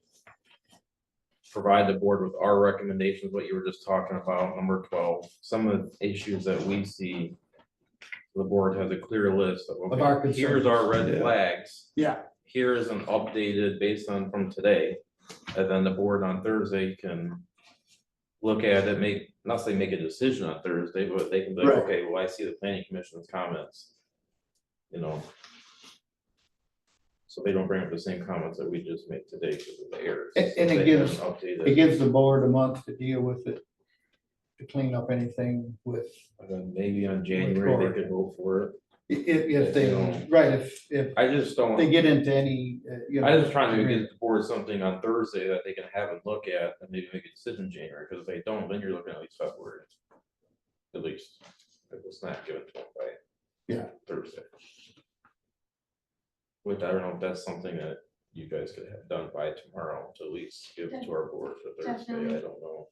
H: Provide the board with our recommendations, what you were just talking about, number 12, some of the issues that we see. The board has a clear list of,
D: Of our
H: okay, here's our red
B: concerns.
H: flags.
D: Yeah.
H: Here is an updated based on from today, and then the board on Thursday can look at it, not say make a decision on Thursday, but they can be like,
D: Right.
H: okay, well, I see the planning commission's comments. You know. So they don't bring up the same comments that we just made today because of the errors.
D: And
H: So
D: it
H: they
D: gives-
H: can update
D: It gives the board a month to deal with it, to clean up anything with,
H: And then maybe on January they could vote for it.
D: if they,
H: Yeah.
D: right, if
H: I just don't.
D: they get into any, you know.
H: I just trying to get the board something on Thursday that they can have and look at and maybe make a decision in January, because if they don't, then you're looking at least February. At least, if it's not given to them by.
D: Yeah.
H: Thursday. Which I don't know if that's something that you guys could have done by tomorrow to at least give to our board for Thursday, I don't know.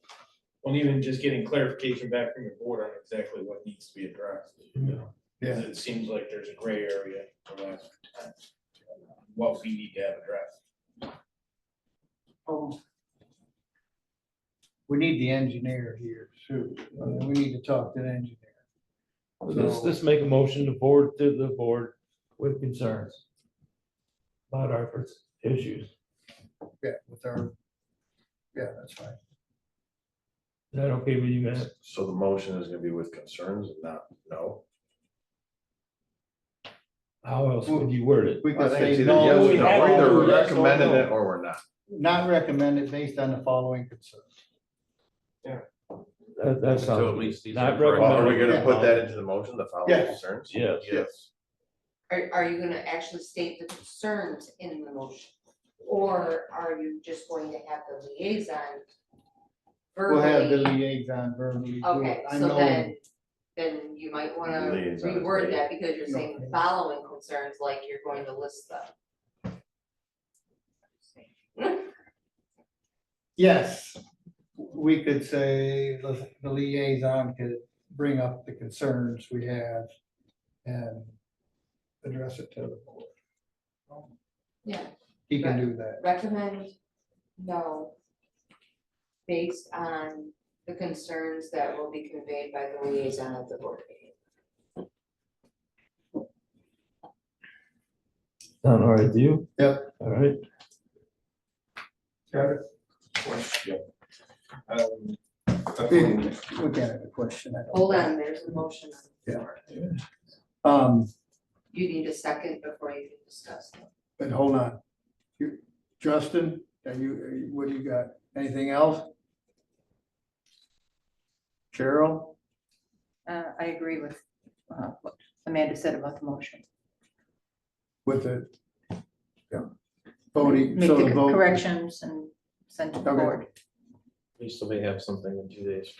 I: Well, even just getting clarification back from your board on exactly what needs to be addressed.
D: Yeah.
I: It seems like there's a gray area for last time, what we need to have addressed.
D: We need the engineer here too. We need to talk to the engineer.
B: Let's make a motion to forward to the board with concerns about our issues.
D: Yeah, with our, yeah, that's fine.
B: Is that okay with you, Matt?
C: So the motion is gonna be with concerns and not no.
B: How else would you word it?
D: We
C: I
D: could
C: think it's
D: say
C: either
D: no.
C: yes or
D: we
C: no.
D: have
C: We're
D: to
C: either
D: do yes or
C: recommending
D: no.
C: it or we're not.
D: Not recommended based on the following concerns.
B: That
H: So at
B: sounds,
H: least these
B: not
H: are correct.
C: Well, are we
B: recommended.
C: gonna put that into the motion, the following
D: Yes.
C: concerns?
B: Yes.
C: Yes.
A: Are you gonna actually state the concerns in the motion? Or are you just going to have the liaison
D: We'll have the
A: verbally?
D: liaison verbally. do it.
A: Okay,
D: I
A: so
D: know-
A: then you might wanna
C: Liaison is
A: reword
C: great.
A: that because you're
D: No.
A: saying the following concerns, like you're going to list them.
D: Yes, we could say the liaison could bring up the concerns we have and address it to the board.
A: Yeah,
D: He can do that.
A: recommend no. Based on the concerns that will be conveyed by the liaison at the board meeting.
B: Sound all right to you?
D: Yep.
B: All right,
F: Got it? Question.
D: We
F: Definitely.
D: can have a question. I don't
A: Hold
D: think.
A: on, there's a motion on the
D: Yeah.
A: floor. You need a second before you can discuss.
D: But hold on. Justin, what do you got? Anything else? Cheryl?
E: I agree with what Amanda said about the motion.
D: With the, yeah, voting,
E: Make
D: so
E: the
D: the vote.
E: corrections and send to the
D: Okay.
E: board.
H: We still may have something in 2 days.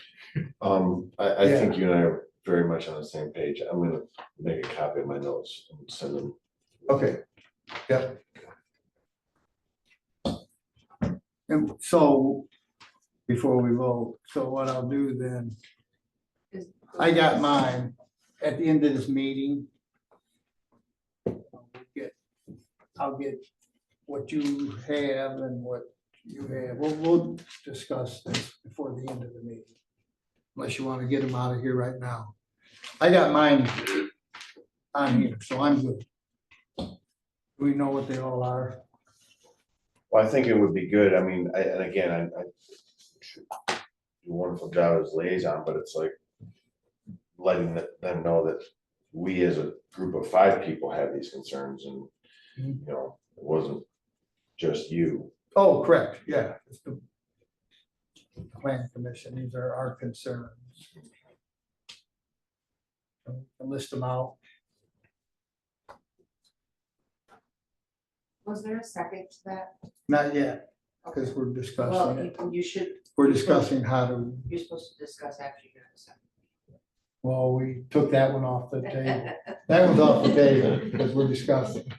C: I
D: Yeah.
C: think you and I are very much on the same page. I'm gonna make a copy of my notes and send them.
D: Okay, yep. And so, before we vote, so what I'll do then, I got mine at the end of this meeting. I'll get what you have and what you have. We'll discuss this before the end of the meeting. Unless you want to get them out of here right now. I got mine on here, so I'm good. We know what they all are.
C: Well, I think it would be good. I mean, and again, I should do a wonderful job as liaison, but it's like letting them know that we as a group of 5 people have these concerns and, you know, it wasn't just you.
D: Oh, correct, yeah. It's the Plan Commission, these are our concerns. I'll list them out.
A: Was there a second to that?
D: Not yet, because we're discussing
A: Well,
D: it.
A: you should,
D: We're discussing how to,
A: you're supposed to discuss after you get a second.
D: well, we took that one off the table. That one's off the table because we're discussing.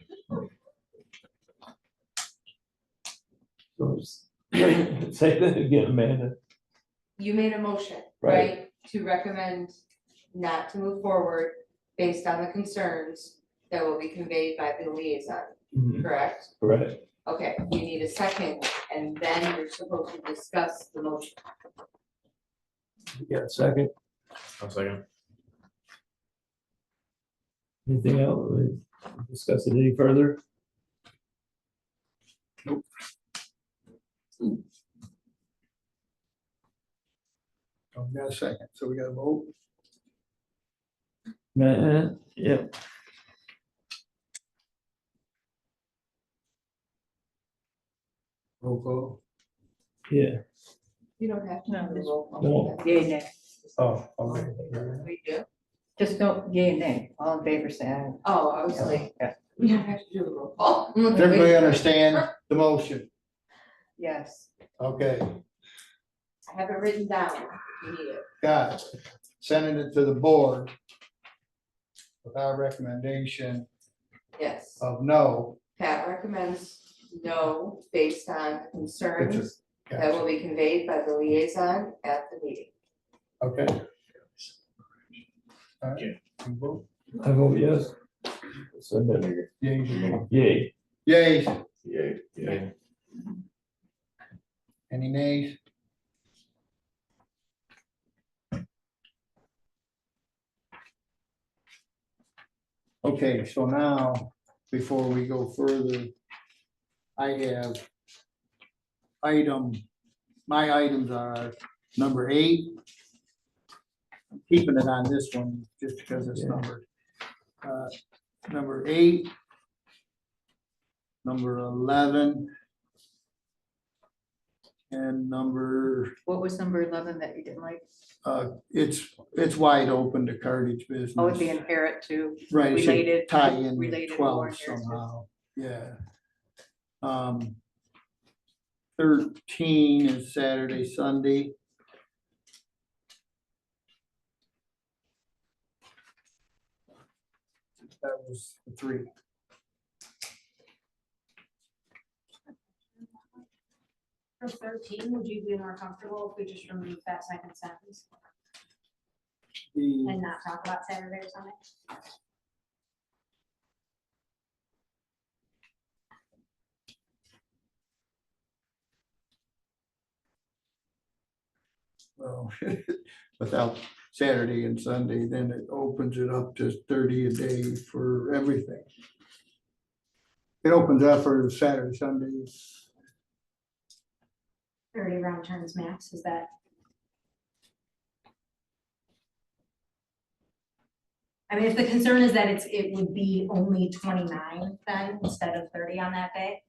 B: so say that again, Amanda.
A: You made a motion,
B: Right.
A: right, to recommend not to move forward based on the concerns that will be conveyed by the liaison,
B: Mhm.
A: correct?
B: Correct.
A: Okay, you need a second, and then you're supposed to discuss the motion.
B: You got a second?
H: One second.
B: Anything else? We discuss it any further?
D: Oh, we got a second, so we got to vote.
B: Yep.
D: Roll call.
B: Yeah.
A: You don't have to.
E: No,
A: do a
E: this-
A: roll call.
B: No.
E: Yea, nay.
D: Oh, okay.
A: We do?
E: Just no, yea, nay. All in favor, say aye.
A: Oh, I was like,
E: Yeah.
A: we don't have to do a roll call.
D: Does everybody understand the motion?
E: Yes.
D: Okay,
A: I have it written down, if you need it.
D: got it. Sending it to the board with our recommendation
A: Yes,
D: of no.
A: Pat recommends no based on concerns that
D: Gotcha.
A: will be conveyed by the liaison at the meeting.
D: Okay. All right. You vote.
B: I vote yes. Send that.
D: Yay.
B: Yay.
D: Yays,
C: Yeah.
D: any nays? Okay, so now, before we go further, I have my items are number 8. I'm keeping it on this one just because it's
B: Yeah.
D: numbered. Number 8, number 11, And number,
E: What was number 11 that you didn't like?
D: it's wide open to cartage business.
E: Oh, the inherit to
D: Right, it should
E: related-
D: tie in
E: related or
D: 12
E: inherited.
D: somehow, yeah. 13 is Saturday, Sunday. That was the 3.
G: For 13, would you be more comfortable if we just remove that second sentence
D: The,
G: and not talk about Saturday or Sunday?
D: well, without Saturday and Sunday, then it opens it up to 30 a day for everything. It opens up for Saturday, Sundays.
G: 30 round turns max, is that? I mean, if the concern is that it would be only 29 then instead of 30 on that day,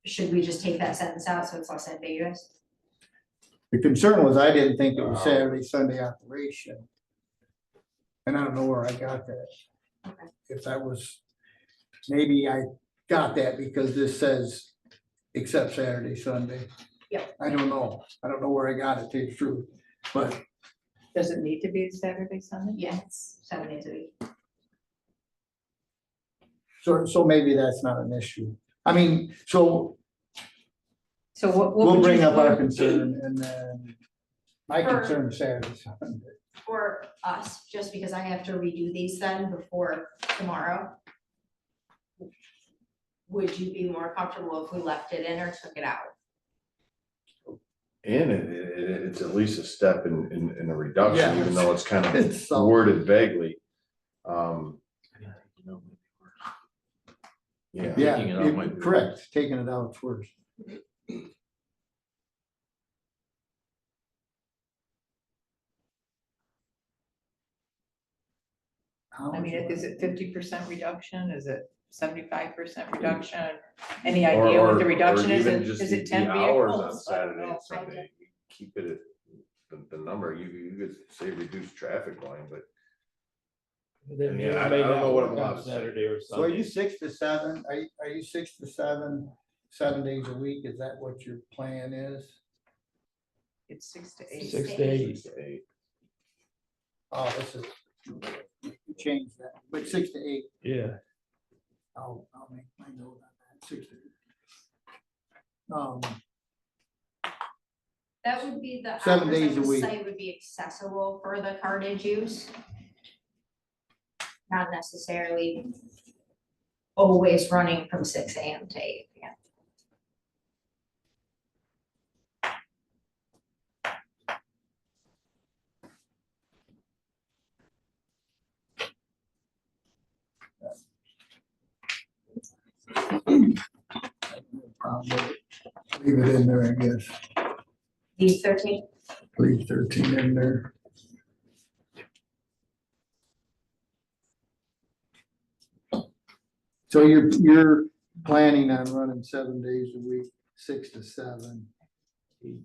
G: should we just take that sentence out so it's less ambiguous?
D: The concern was I didn't think it was Saturday, Sunday operation. And I don't know where I got that.
G: Okay.
D: If that was, maybe I got that because this says except Saturday, Sunday.
G: Yep.
D: I don't know. I don't know where I got it, to tell you the truth. But
E: Does it need to be Saturday, Sunday?
G: Yeah, it's 7 days a week.
D: so maybe that's not an issue. I mean, so
E: So what
D: we'll
E: would
D: bring
E: you-
D: up our concern and then my
G: For-
D: concern is Saturday, Sunday.
G: For us, just because I have to redo these then before tomorrow. Would you be more comfortable if we left it in or took it out?
C: And it's at least a step in a reduction,
D: Yeah.
C: even though it's kind
D: It's
C: of
D: so-
C: worded vaguely. Yeah.
D: Yeah,
H: Taking it out might be-
D: correct. Taking it out is worse.
E: I mean, is it 50% reduction? Is it 75% reduction? Any
C: Or-
E: idea what the
C: or-
E: reduction
C: or
E: is?
C: even
E: Is
C: just
E: it
C: the
E: 10
C: hours on
E: vehicles? I don't
C: Saturday and
E: know.
C: Sunday, keep it at the number, you could say reduce traffic line, but
B: Then
C: Yeah,
B: they
C: I
B: may
C: don't know
B: not
C: what
B: work
C: I'm
B: on
C: allowed to say.
B: Saturday or
D: So are you
B: Sunday.
D: 6 to 7? Are you 6 to 7, 7 days a week? Is that what your plan is?
E: It's 6 to 8.
B: 6 to 8.
C: 6 to 8.
D: Oh, this is, you changed that, but 6 to 8.
B: Yeah,
D: I'll make my note on that, 6 to 8.
G: That would be the
D: 7
G: hours
D: days
G: that
D: a
G: the
D: week.
G: site would be accessible for the cartage use. Not necessarily always running from 6 AM to 8 PM.
D: Leave it in there, I guess.
G: The 13,
D: Leave 13 in there. So you're planning on running 7 days a week, 6 to 7, 6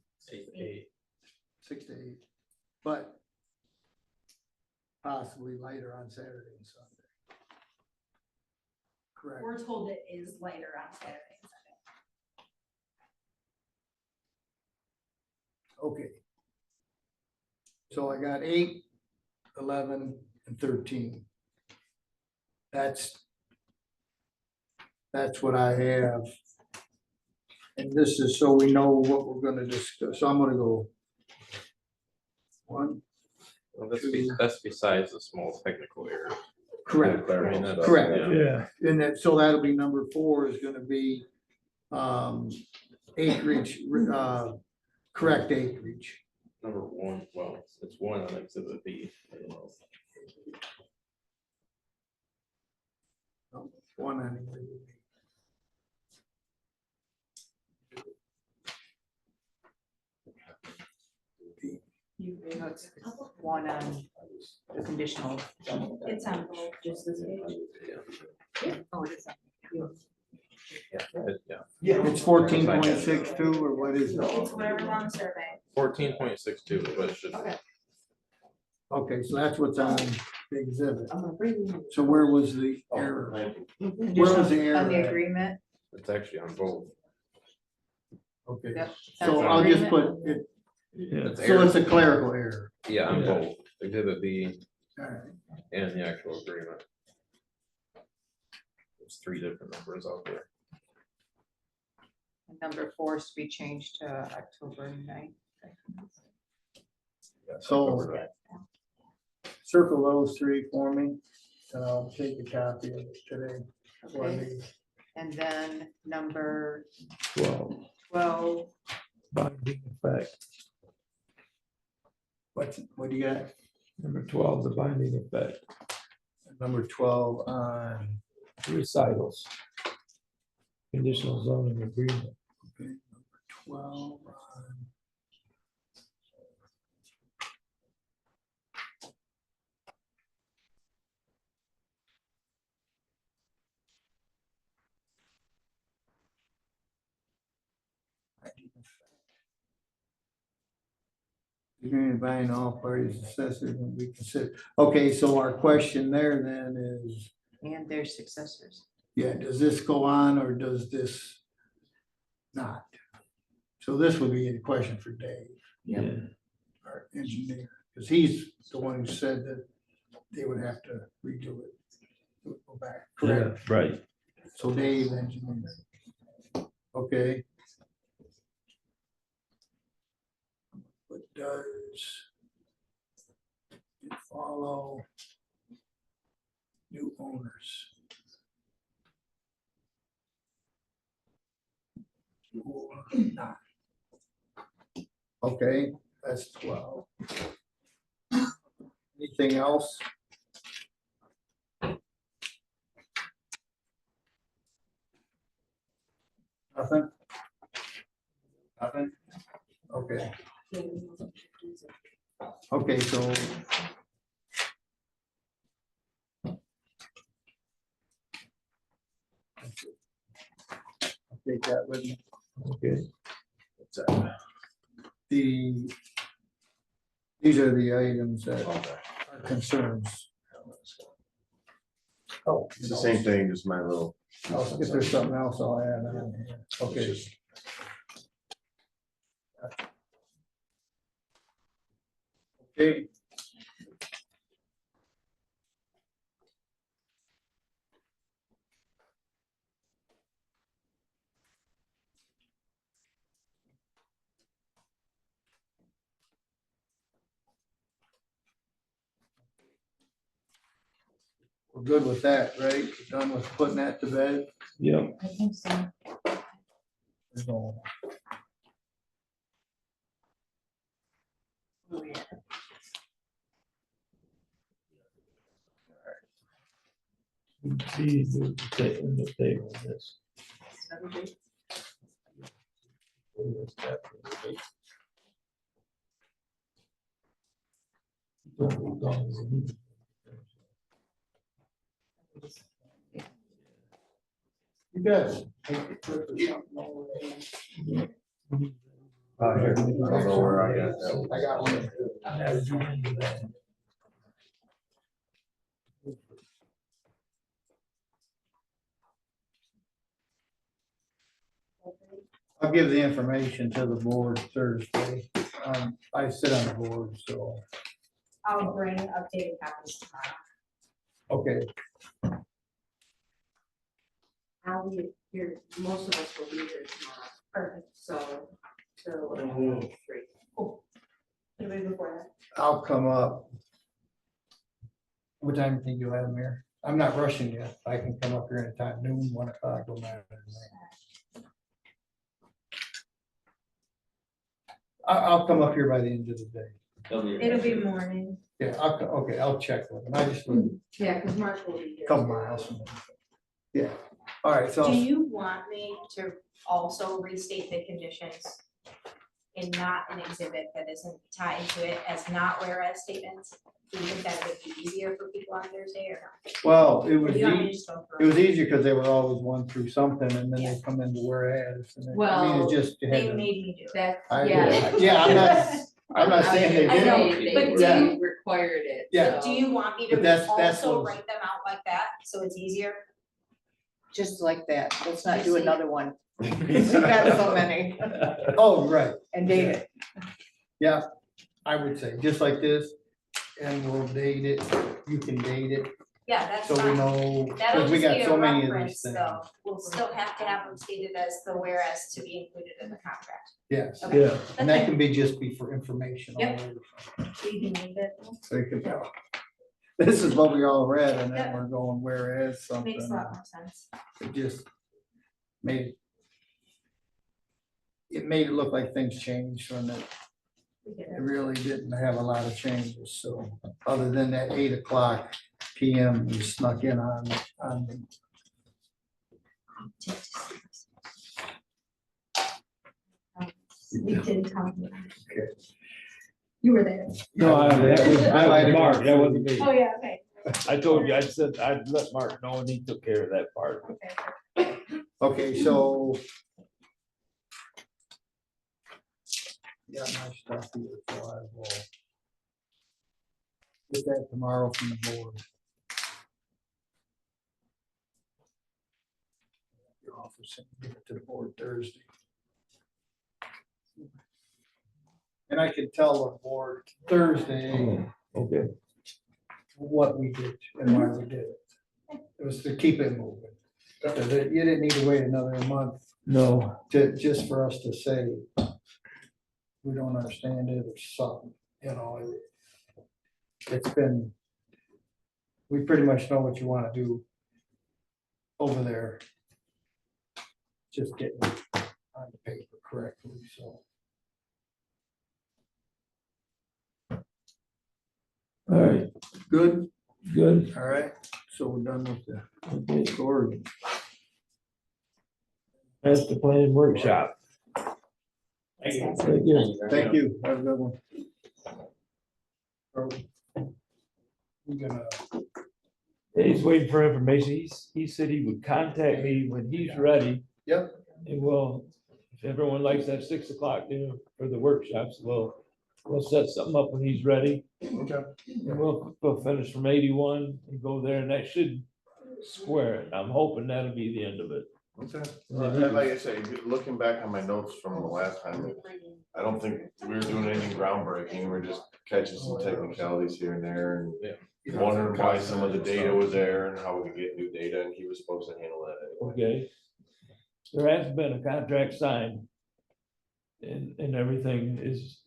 D: to 8, but possibly lighter on Saturday and Sunday. Correct.
G: we're told it is lighter on Saturday and Sunday.
D: Okay. So I got 8, 11, and 13. That's what I have. And this is so we know what we're gonna discuss. So I'm gonna go 1,
H: Well, that's besides the small technical error.
D: correct,
H: Clearing that up,
D: correct.
H: yeah.
B: yeah.
D: And then, so that'll be number 4 is gonna be, acreage, correct acreage.
H: Number 1, well, it's 1 on exhibit B. I don't know.
D: 1 anyway.
E: No, it's 1 on the conditional.
G: It's on both, just this page.
E: Oh, it is.
H: Yeah,
D: It's 14.62 or what is it?
G: It's whatever's on the survey.
H: 14.62 is what it should be.
D: Okay, so that's what's on the exhibit.
A: I'm gonna bring you.
D: So where was the error? Where was the error
E: On the
D: at?
E: agreement.
H: It's actually on both.
D: Okay,
E: Yep.
D: so
E: That's
D: I'll
E: the
D: just
E: agreement.
D: put it,
B: Yeah,
D: so it's a clerical error.
H: Yeah, on
B: Yeah.
H: both. Exhibit B
D: All right.
H: and the actual agreement. There's 3 different numbers out there.
E: Number 4 is to be changed to October 9th.
D: So circle those 3 for me, and I'll take a copy of it today. for
E: Okay.
D: me.
E: And then number
B: 12,
E: 12,
B: binding effect.
D: What do you got?
B: Number 12, the binding effect,
D: Number 12 on,
B: recitals. Conditional zoning agreement.
D: okay, number 12 on. Agreement buying all parties assessors will be considered. Okay, so our question there then is,
E: and their successors.
D: yeah, does this go on or does this not? So this would be a question for Dave,
B: Yeah.
D: our engineer, because he's the one who said that they would have to redo it. Go back, correct?
B: Yeah, right.
D: So Dave, engineer. Okay. What does it follow new owners? Or not? Okay, that's 12. Anything else? Nothing? Nothing? Okay. Okay, so. I'll take that with me.
B: Okay.
D: These are the items that are concerns. Oh.
C: It's the same thing, just my little.
D: If there's something else, I'll add on here. Okay. Okay. We're good with that, right? We're done with putting that to bed?
B: Yep.
A: I think so.
D: There's no-
A: Oh, yeah.
B: See, in the table, this.
D: You guys.
C: Here. I don't know where I got that.
D: I got one. I'll give the information to the board Thursday. I sit on the board, so,
G: I'll bring updated copies tomorrow.
D: okay,
A: I'll be here, most of us will be here tomorrow. Perfect. So, till 3. Cool. Anybody before that?
D: I'll come up. What time do you think you'll have them here? I'm not rushing you. I can come up here anytime, noon, 1 o'clock, don't matter to me. I'll come up here by the end of the day.
G: It'll be morning.
D: Yeah, okay, I'll check with them. I just live
A: Yeah, because Mark will be here.
D: a couple miles from there. Yeah, all right, so.
G: Do you want me to also restate the conditions? and not an exhibit that isn't tied to it as not whereas statements? Do you think that would be easier for people on Thursday or not?
D: Well, it
G: Or
D: was,
G: do you want me to
D: it
G: just go through?
D: was easier because they were always one through something and then they come into whereas. And I mean,
A: Well,
D: it's just, you had
G: They
D: to.
G: made me do it.
A: That,
D: I-
A: yeah.
D: Yeah, I'm not saying they
A: I
D: didn't.
A: know,
G: but
A: they required it.
D: Yeah.
G: But do you want me to
D: But that's
G: also
D: what-
G: write them out like that, so it's easier?
E: Just like that, let's not do another one. We've got so many,
D: Oh, right,
E: and date it.
D: yeah, I would say, just like this, and we'll date it, you can date it,
G: Yeah, that's
D: so we
G: fine.
D: know,
G: That'll
D: because we
G: just
D: got
G: be
D: so
G: a
D: many of these
G: reference
D: things.
G: though. We'll still have to have them stated as the whereas to be included in the contract.
D: Yes,
G: Okay.
B: Yeah,
D: and that can be just be for information.
G: Yep.
D: only.
G: So you can leave it.
D: So you can tell. This is what we all read, and then
G: Yep.
D: we're going whereas something.
G: Makes a lot more sense.
D: It just made it look like things changed when
G: We get
D: it
G: it.
D: really didn't have a lot of changes, so, other than that 8 o'clock PM we snuck in on.
G: We didn't tell you.
D: Okay.
G: You were there.
B: no, that was
D: I might have
B: Mark,
D: gone
B: that
D: through.
B: wasn't me.
G: Oh, yeah, okay.
B: I told you, I said, I'd let Mark know and he took care of that part.
G: Okay.
D: Okay, so. Yeah, my stuff here, so I will. Get that tomorrow from the board. Your office and give it to the board Thursday. And I can tell the board Thursday
B: Okay,
D: what we did and why we did it. It was to keep it moving. Because you didn't need to wait another month
B: no,
D: just for us to say, we don't understand it or something, you know. It's been, we pretty much know what you want to do over there. Just getting it on the paper correctly, so.
B: all right,
D: Good,
B: good,
D: all right, so we're done with the
B: okay.
D: story.
B: Master plan workshop.
I: Thank you.
B: Thank you.
D: Thank you, have a good one. We're gonna,
B: He's waiting for information. He said he would contact me when he's ready.
D: Yep.
B: And we'll, if everyone likes that 6 o'clock dinner for the workshops, we'll set something up when he's ready.
D: okay,
B: And we'll finish from 81 and go there, and that should square it. I'm hoping that'll be the end of it.
C: Okay. And like I say, looking back on my notes from the last time, I don't think we were doing anything groundbreaking. We're just catching some technicalities here and there and wondering why some of the data was there and how we could get new data, and he was supposed to handle that anyway.
B: Okay. There hasn't been a contract signed. And everything is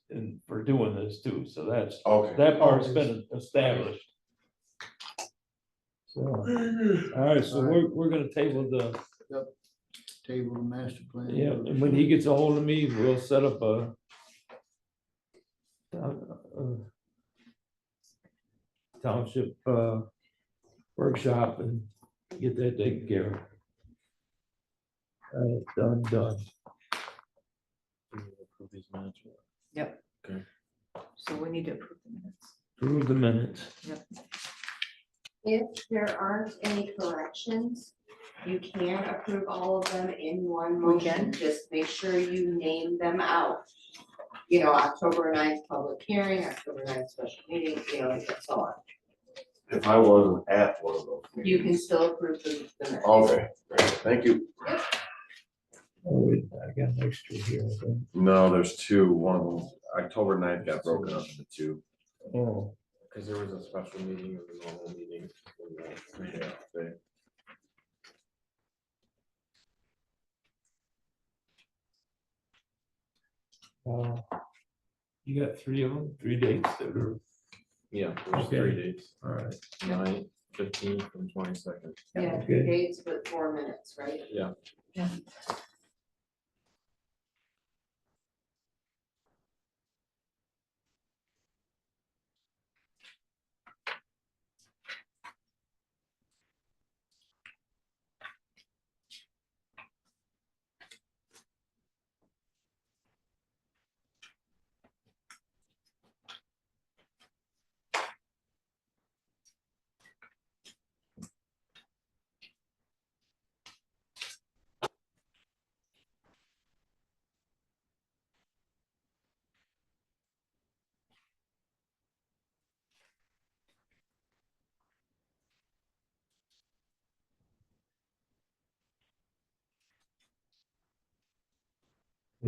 B: for doing this too, so that's,
C: Okay.
B: that part's been established. So, all right, so we're gonna table the,
D: table the master plan.
B: yeah, and when he gets a hold of me, we'll set up a township workshop and get that taken care of. All right, done.
E: So we need to approve the minutes.
B: Approve the minutes.
A: If there aren't any corrections, you can approve all of them in one
E: We
A: motion.
E: can?
A: Just make sure you name them out. You know, October 9th public hearing, October 9th special meeting, you know, and so on.
C: If I wasn't at one of those.
A: You can still approve the minutes.
C: Okay, great, thank you.
B: Oh, wait, I got an extra here, I think.
C: No, there's two. One of them, October 9th got broken up into two.
B: Oh,
H: Because there was a special meeting and a normal meeting. Yeah.
B: you got 3 of them, 3 dates that are,
H: Yeah, there's
B: Okay.
H: 3 dates,
B: all right.
H: 9th, 15th, and 22nd.
A: Yeah,
B: Okay.
A: dates with 4 minutes, right?
H: Yeah.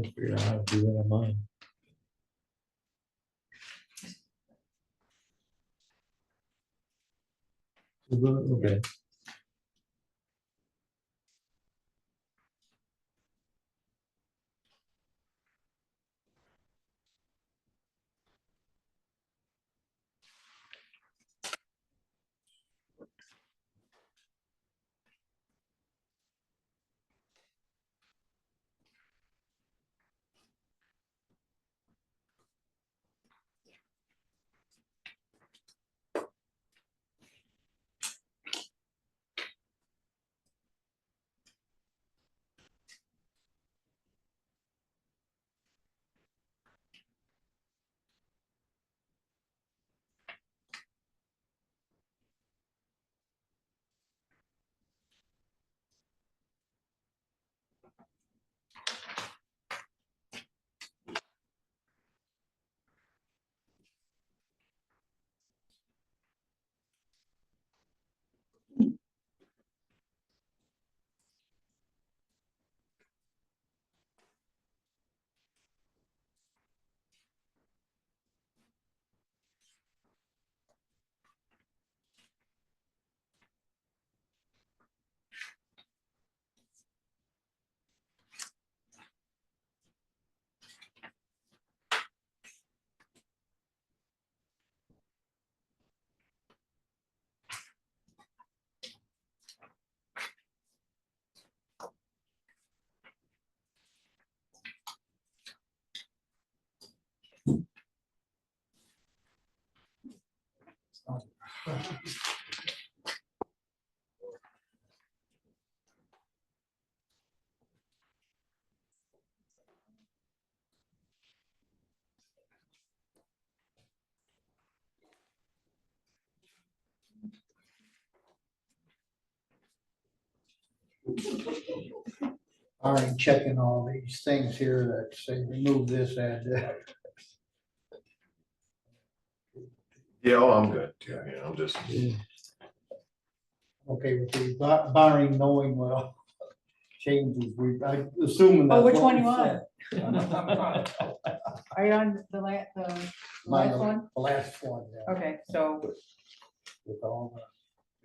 B: Can figure out how to do that on mine. Okay.
D: Already checking all these things here that say remove this, add that.
C: Yeah, oh, I'm good, too, you know, I'm just,
D: Okay, with the barring knowing what all changes, I assuming that's.
E: Oh, which
D: what
E: one
D: we
E: you want?
D: said.
E: Are you on the last one?
D: The last one, yeah.
E: Okay, so,
D: With all the,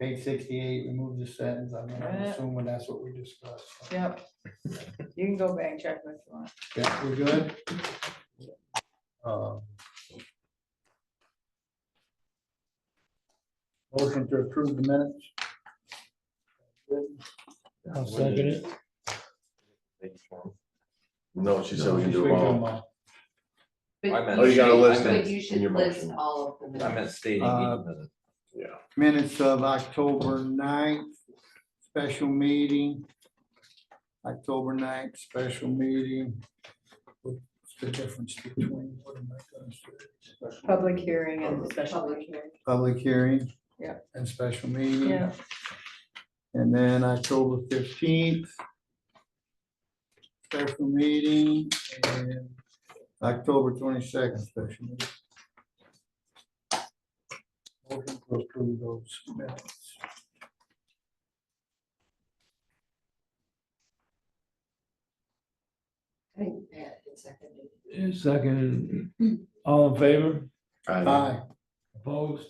D: page 68, remove the sentence, I'm
E: Yeah.
D: assuming that's what we discussed.
E: yep. You can go back and check what you want.
D: Yeah, we're good? Motion to approve the minutes?
B: I'll second it.
C: no, she said we can do
D: We
C: them
D: do
C: all.
D: them all.
A: But
E: Oh,
C: you gotta
A: should-
C: list
A: But
C: it
A: you
C: in
A: should
C: your
A: list
C: motion.
A: all of them.
H: I meant stating
D: Uh,
H: each minute.
C: Yeah.
D: Minutes of October 9th, special meeting. October 9th, special meeting. What's the difference between, what am I gonna say?
E: Public hearing and special.
A: Public hearing.
D: Public hearing.
E: Yeah.
D: And special meeting.
E: Yeah,
D: And then October 15th. Special meeting and October 22nd, special meeting. Motion to approve those minutes.
A: I think Pat had seconded.
B: Second, all in favor?
D: Aye.
B: Opposed?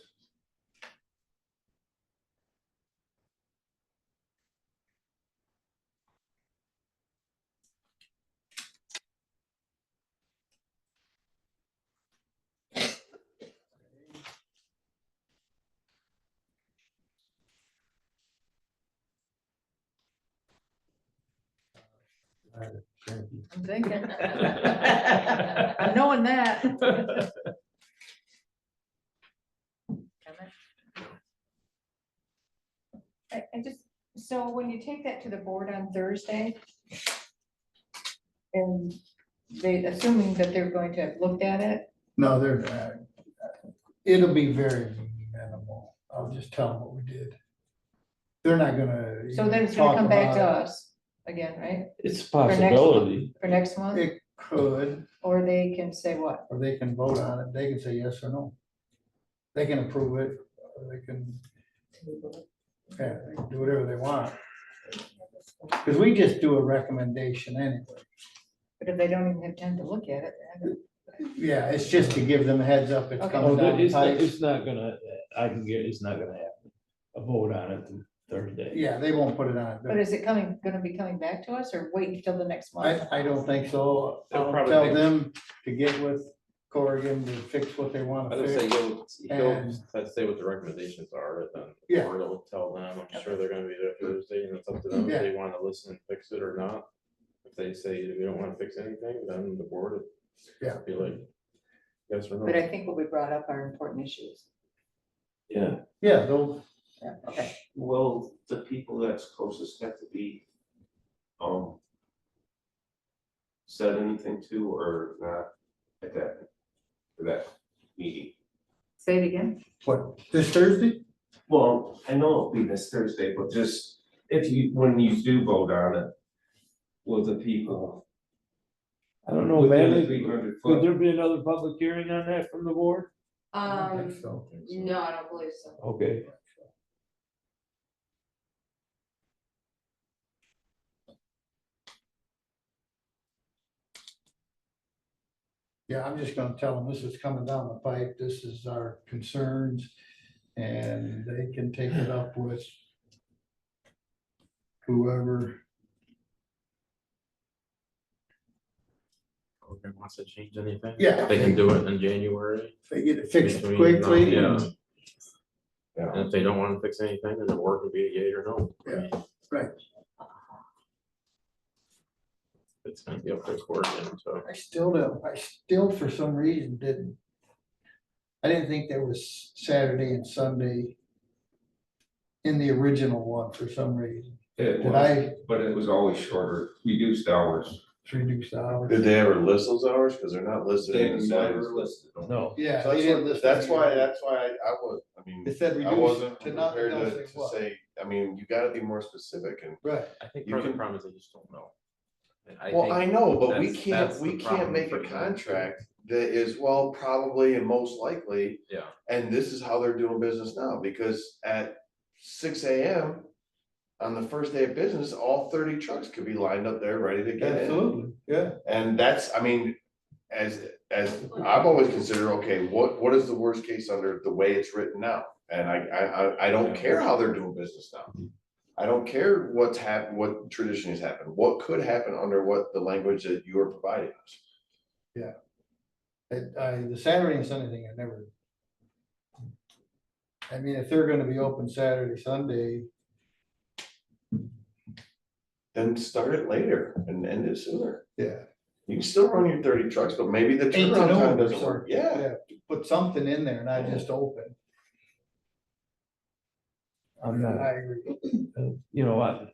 E: I'm thinking. I'm knowing that. I just, so when you take that to the board on Thursday, and they, assuming that they're going to have looked at it,
D: No, it'll be very minimal. I'll just tell them what we did. They're not gonna.
E: so then it's
D: talk
E: gonna come back to
D: about
E: us again, right?
B: It's a
E: For next
B: possibility.
E: For next month,
D: It could,
E: or they can say what?
D: or they can vote on it. They can say yes or no. They can approve it, or they can, yeah, they can do whatever they want. Because we just do a recommendation anyway.
E: But if they don't even have time to look at it,
D: Yeah, it's just to give them a heads up, it's
E: Okay.
D: coming down the pipe.
B: It's not gonna, I can get, it's not gonna happen. A vote on it Thursday.
D: Yeah, they won't put it on.
E: but is it gonna be coming back to us or wait until the next month?
D: I don't think so.
H: They'll
D: I'll
H: probably
D: tell
H: make-
D: them to get with Corrigan to fix what they
H: I
D: want to
H: would say
D: fix.
H: I'd say what the recommendations are, then.
D: Yeah.
H: Or they'll tell them, I'm sure they're gonna be there Thursday, and it's up to them
D: Yeah.
H: if they wanna listen and fix it or not. If they say we don't wanna fix anything, then the board would
D: Yeah.
H: be like, yes or no.
E: But I think what we brought up are important issues.
C: Yeah,
D: Yeah, they'll,
E: Yeah, okay.
C: well, the people that's closest have to be, said anything to or not at that, for that meeting.
E: Say it again.
D: what, this Thursday?
C: Well, I know it'll be this Thursday, but just if you, when you do vote on it, will the people
B: I don't know,
C: within
B: man,
C: 300
B: could
C: foot,
B: there be another public hearing on that from the board?
D: I don't think so.
A: No, I don't believe so.
B: Okay.
D: Yeah, I'm just gonna tell them this is coming down the pipe, this is our concerns, and they can take it up with whoever.
H: Okay, wants to change anything?
D: Yeah.
H: They can do it in January.
D: If they get it fixed
H: between,
D: quickly.
H: Yeah,
C: yeah,
H: and if they don't wanna fix anything, then the board can be a yay or no. I
D: Yeah.
H: mean,
D: Right.
H: It's gonna be up to court again, so.
D: I still for some reason didn't. I didn't think there was Saturday and Sunday in the original one for some reason.
C: it
D: Did
C: was,
D: I
C: but it was always shorter, reduced hours.
D: reduce the hours?
J: Did they ever list those hours? Cause they're not listed
C: They
J: in the
C: never
J: signs.
C: listed them.
B: No,
D: Yeah.
J: So
D: they didn't list
J: that's
D: it.
J: why I was, I mean,
D: It said
J: I
D: reduce
J: wasn't
D: to nothing
J: prepared
D: else
J: to
D: like what?
J: say, I mean, you gotta be more specific and.
D: Right,
H: I think
J: You
H: part of the
J: can-
H: problem is they just don't know. And
J: Well,
H: think
J: I know, but we
H: that's the
J: can't
H: problem
J: make
H: for
J: a
H: them.
J: contract that is, well, probably and most likely.
H: Yeah,
J: And this is how they're doing business now, because at 6 a.m. on the first day of business, all 30 trucks could be lined up there, ready to get in.
D: absolutely, yeah.
J: And that's, I mean, as I've always considered, okay, what is the worst case under the way it's written now? And I don't care how they're doing business now. I don't care what's happened, what tradition has happened, what could happen under what the language that you are providing us.
D: The Saturday and Sunday thing, I never. I mean, if they're gonna be open Saturday, Sunday,
J: Then start it later and end it sooner.
D: yeah.
J: You can still run your 30 trucks, but maybe the
D: 8 to
J: turnaround
D: noon
J: time
D: or
J: doesn't work.
D: something.
J: Yeah.
D: Put something in there, not just open.
B: I'm not,
D: I agree.
B: you know,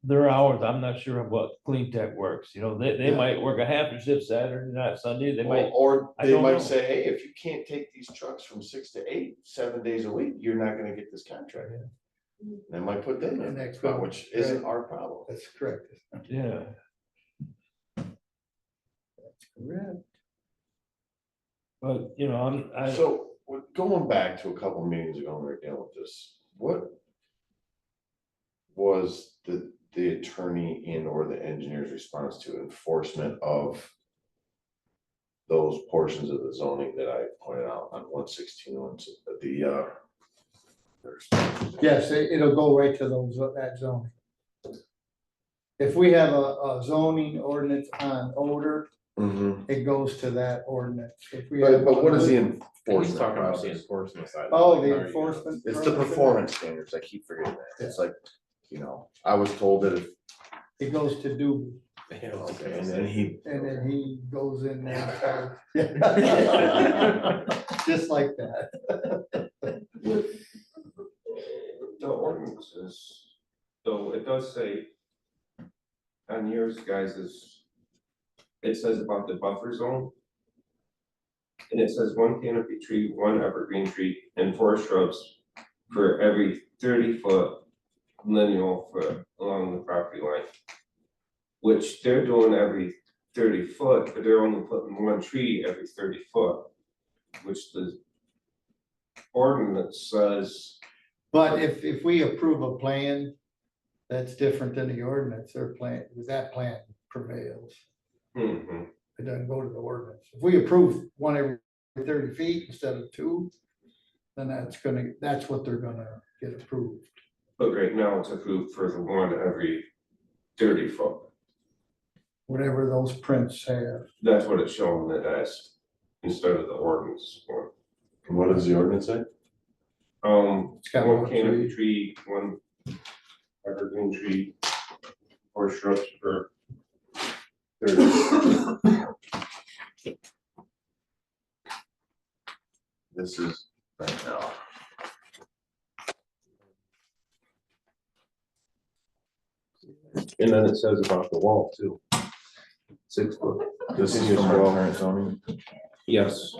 B: their hours, I'm not sure of what Clean Tech works, you know, they
D: Yeah.
B: might work a half a shift Saturday, not Sunday, they might.
J: Or
B: I
J: they
B: don't
J: might
B: know.
J: say, hey, if you can't take these trucks from 6 to 8, 7 days a week, you're not gonna get this contract. They might put them in
D: And
J: that
D: that's
J: spot,
D: good.
J: which isn't our problem.
D: That's correct.
B: Yeah,
D: Correct.
B: but, you know,
J: So, going back to a couple meetings ago, when we were dealing with this, what was the attorney and or the engineer's response to enforcement of those portions of the zoning that I pointed out on 116,
D: Yes, it'll go right to that zoning. If we have a zoning ordinance on odor,
J: Mhm.
D: it goes to that ordinance. If we have
J: But what is the
D: one-
H: he's
J: enforcement
H: talking about the
J: process?
H: enforcement side.
D: Oh,
H: Like,
D: the
H: how are you-
D: enforcement.
J: It's the performance standards, I keep forgetting that, it's like, you know, I was told that if.
D: It goes to do,
H: Yeah,
J: Okay, and then he.
D: and then he goes in there. Just like that.
C: The ordinances, though, it does say on yours, guys, it says about the buffer zone. And it says 1 canopy tree, 1 evergreen tree, and 4 shrubs for every 30-foot lineal for along the property line. Which they're doing every 30 foot, but they're only putting 1 tree every 30 foot. Which the ordinance says,
D: But if we approve a plan, that's different than the ordinance, their plan, that plan prevails.
J: Mhm.
D: It doesn't go to the ordinance. If we approve one every 30 feet instead of two, then that's what they're gonna get approved.
F: But right now it's approved for the one every 30 foot.
D: Whatever those prints have.
F: That's what it's showing it as, instead of the ordinance one.
J: And what does the ordinance say?
D: It's got
F: One
D: one
F: canopy tree, one evergreen tree, or shrubs per 30.
J: This is right now.
F: And then it says about the wall too. 6 foot.
J: This is from our current zoning.
F: Yes.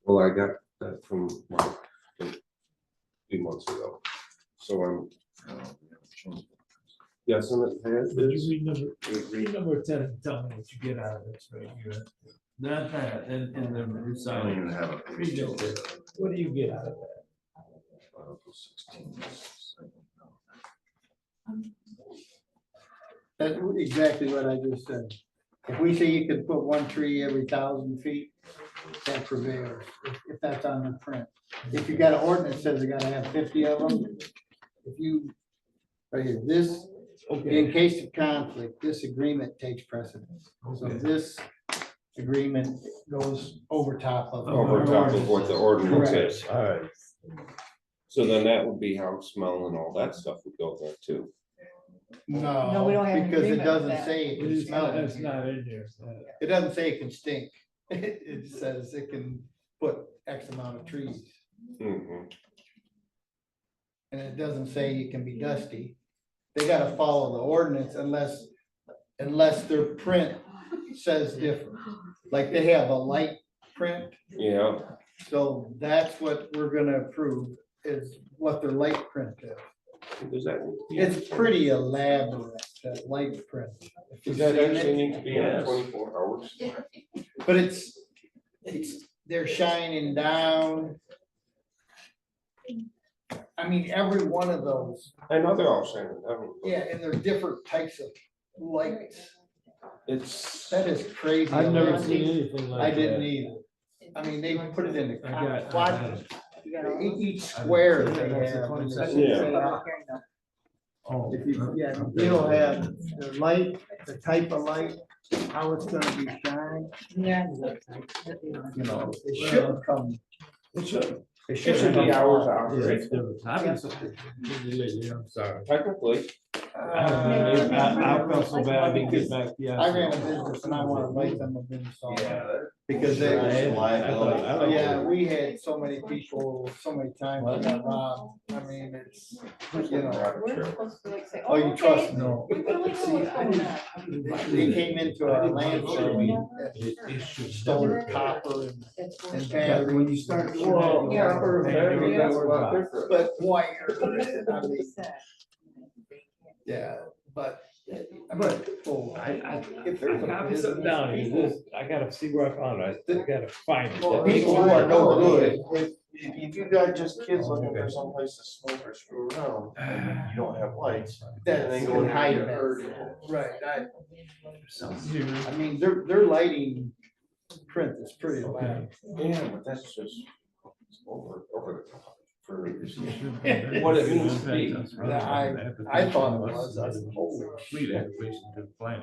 F: Well, I got that from Mark a few months ago. So I'm, yes, and it is.
B: Read number 10 and tell me what you get out of this right here. Not that, and then the
J: I don't
B: recital.
J: even have a
B: Read
J: page.
B: it. What do you get out of that?
D: That's exactly what I just said. If we say you can put one tree every 1,000 feet, that prevails, if that's on the print. If you got an ordinance says you gotta have 50 of them, if you, right here, this, in case of conflict, this agreement takes precedence. So
B: Okay.
D: this agreement goes over top of.
F: Over top of what the ordinance
D: Correct.
F: is.
B: All right.
F: So then that would be how smell and all that stuff would go there too.
E: No, we don't have an
D: Because it
E: agreement with
D: doesn't
E: that.
D: say it can smell.
B: It's not in here.
D: It doesn't say it can stink. It says it can put X amount of trees.
F: Mhm.
D: And it doesn't say it can be dusty. They gotta follow the ordinance unless their print says different. Like they have a light print,
F: Yeah,
D: so that's what we're gonna approve is what their light print is.
F: does that?
D: It's pretty elaborate, that light print. If you've
F: Does that
D: seen
F: actually
D: it.
F: need to be on 24 hours?
D: But they're shining down. I mean, every one of those,
F: I know they're all shining down. but
D: yeah, and they're different types of lights.
F: It's,
D: That is crazy.
B: I've never
D: elaborate.
B: seen anything like that.
D: I didn't either. I mean, they put it in the
B: I got
D: quadrant.
B: it.
D: Each square they
B: That's a
D: have.
B: 22nd.
F: Yeah.
B: Oh.
D: If you, yeah, you'll have the light, the type of light, how it's gonna be shined.
E: Yeah.
D: You know, it shouldn't come.
B: It should.
D: It
F: should be hours of
B: Yeah,
F: operation.
B: it's different. I'm sorry.
F: Technically,
B: I felt so bad I didn't get back yet.
D: I ran a business and I wanna light them up installed. Because
J: There's
D: they,
J: liability.
D: yeah, we had so many people, so many times we got robbed. I mean, it's, you know.
E: We're supposed to like say,
D: Oh, you
E: okay,
D: trust me? No.
E: we really know what's going on.
D: They came into our landfill
B: It should.
D: and stole copper and batteries.
B: When you start doing
F: well,
B: that,
F: yeah,
B: you
F: for
B: know,
F: battery,
B: you
F: that's a
B: know,
F: lot different.
D: But wire, I mean, yeah, but, I mean, people, if there's a
B: Copy something down here.
D: business,
B: I gotta see where I found it. I gotta find it.
D: people who are no good,
J: If you got just kids looking for someplace to smoke or screw around, and you don't have lights,
D: that
J: and they
D: they
J: go
D: can
J: in
D: hide
J: and get
D: that.
J: hurt.
D: Right, I mean, their lighting print is pretty elaborate.
F: yeah, but that's just over the top. For
B: What
F: what it means to be.
D: I thought it was, I said, holy
B: Complete application to the plan.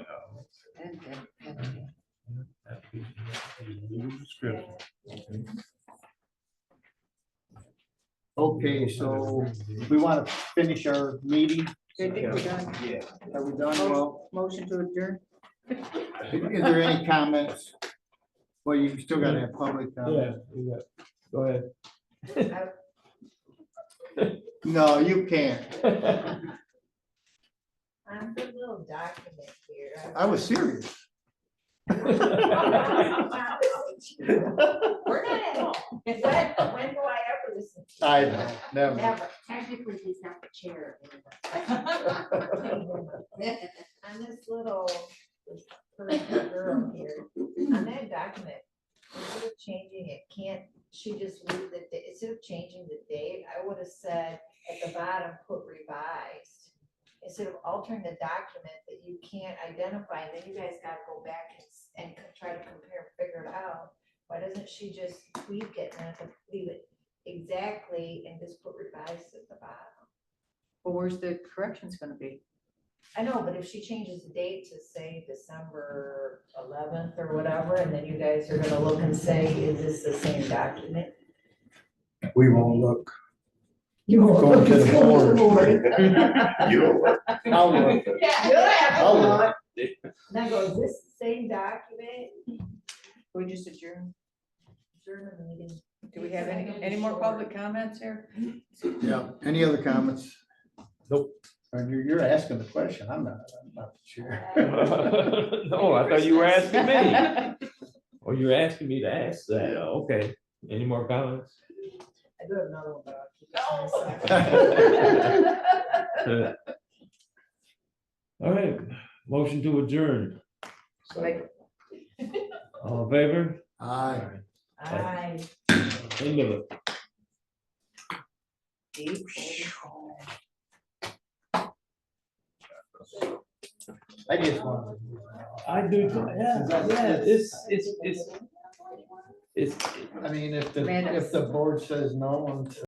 D: Okay, so we want to finish our meeting.
E: I think we're done.
D: Are we done? Well,
E: Motion to adjourn.
D: is there any comments? Well, you still gotta have public
B: Yeah,
D: comment.
B: yeah, go ahead.
D: No, you can't.
K: I'm the little document here.
D: I was serious.
K: We're not at home. When do I ever listen to you?
D: I know, never.
K: Never. Technically, he's not the chair. On this little person girl here, on that document, instead of changing it, can't she just leave the, instead of changing the date, I would have said at the bottom, put revised. instead of altering the document that you can't identify, and then you guys gotta go back and try to compare, figure it out. Why doesn't she just tweak it and have to leave it exactly and just put revised at the bottom?
E: Well, where's the corrections gonna be?
K: I know, but if she changes the date to say December 11th or whatever, and then you guys are gonna look and say, is this the same document?
D: We won't look.
K: You won't
D: Going
K: look,
D: to
K: it's
D: the
K: going to the
D: board.
K: board.
J: You don't look.
D: I'll look.
K: Yeah, you'll have
D: I'll
K: to
D: look.
K: look. And I go, is this the same document?
E: We just adjourn.
K: Adjourn the meeting.
E: Do we have any more public comments here?
D: Yeah, any other comments?
B: Nope.
D: And you're asking the question, I'm not the chair.
B: No, I thought you were asking me. Oh, you're asking me to ask that, okay. Any more comments?
K: I do have another one, but I'll keep it to myself.
B: All right, motion to adjourn.
E: Like,
B: All in favor?
D: Aye.
K: Aye.
B: End of it.
D: I just want.
B: I do, yeah, it's,
D: I mean, if
E: Man,
D: the board says no,